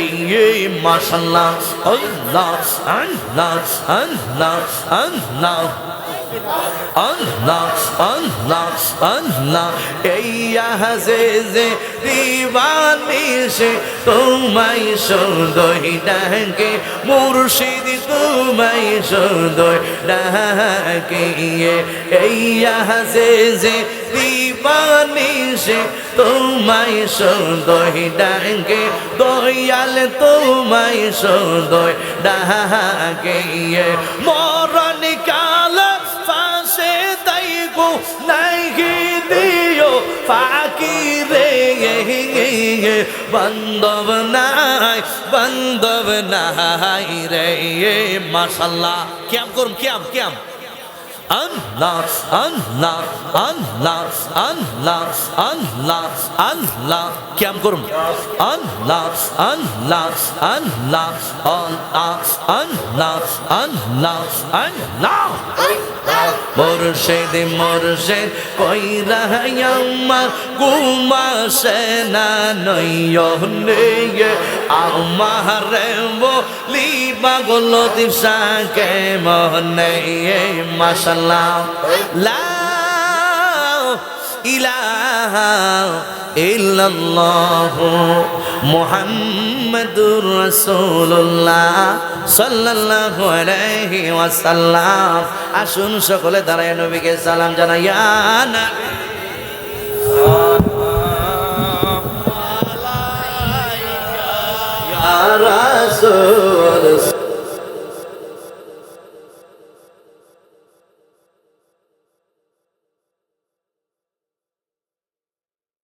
মাশাআল্লাহ আল্লাহ আল্লাহ আল্লাহ আল্লাহ আল্লাহ আল্লাহ আল্লাহ এই আহাজে দিওয়ানি সে তোমায় সদয় ডাকে মুর্শিদ তোমায় সদয় ডাকে এই আহাজে দিওয়ানি সে তোমায় সদয় ডাকে দয়াল তোমায় সদয় ডাকে মরণ কাল ফাঁসে তাইগো নাই দিও ফাঁকি রে বান্ধব নাই রে মাশাআল্লাহ কিয়াম করুন কিয়াম আল্লাহ আল্লাহ আল্লাহ আল্লাহ আল্লাহ আল্লাহ কিয়াম করুন আল্লাহ আল্লাহ আল্লাহ আল্লাহ আল্লাহ আল্লাহ মুর্শিদ কইরা আমার ঘুমাসে না নয়নে আমার বলি পাগল দিশাকে মনে মাশাআল্লাহ লা ইলাহা ইল্লাল্লাহ মুহাম্মাদুর রাসূলুল্লাহ সাল্লাল্লাহু আলাইহি ওয়াসাল্লাম আসুন সকলে দাঁড়ায় নবীকে সালাম জানাই ইয়া নবী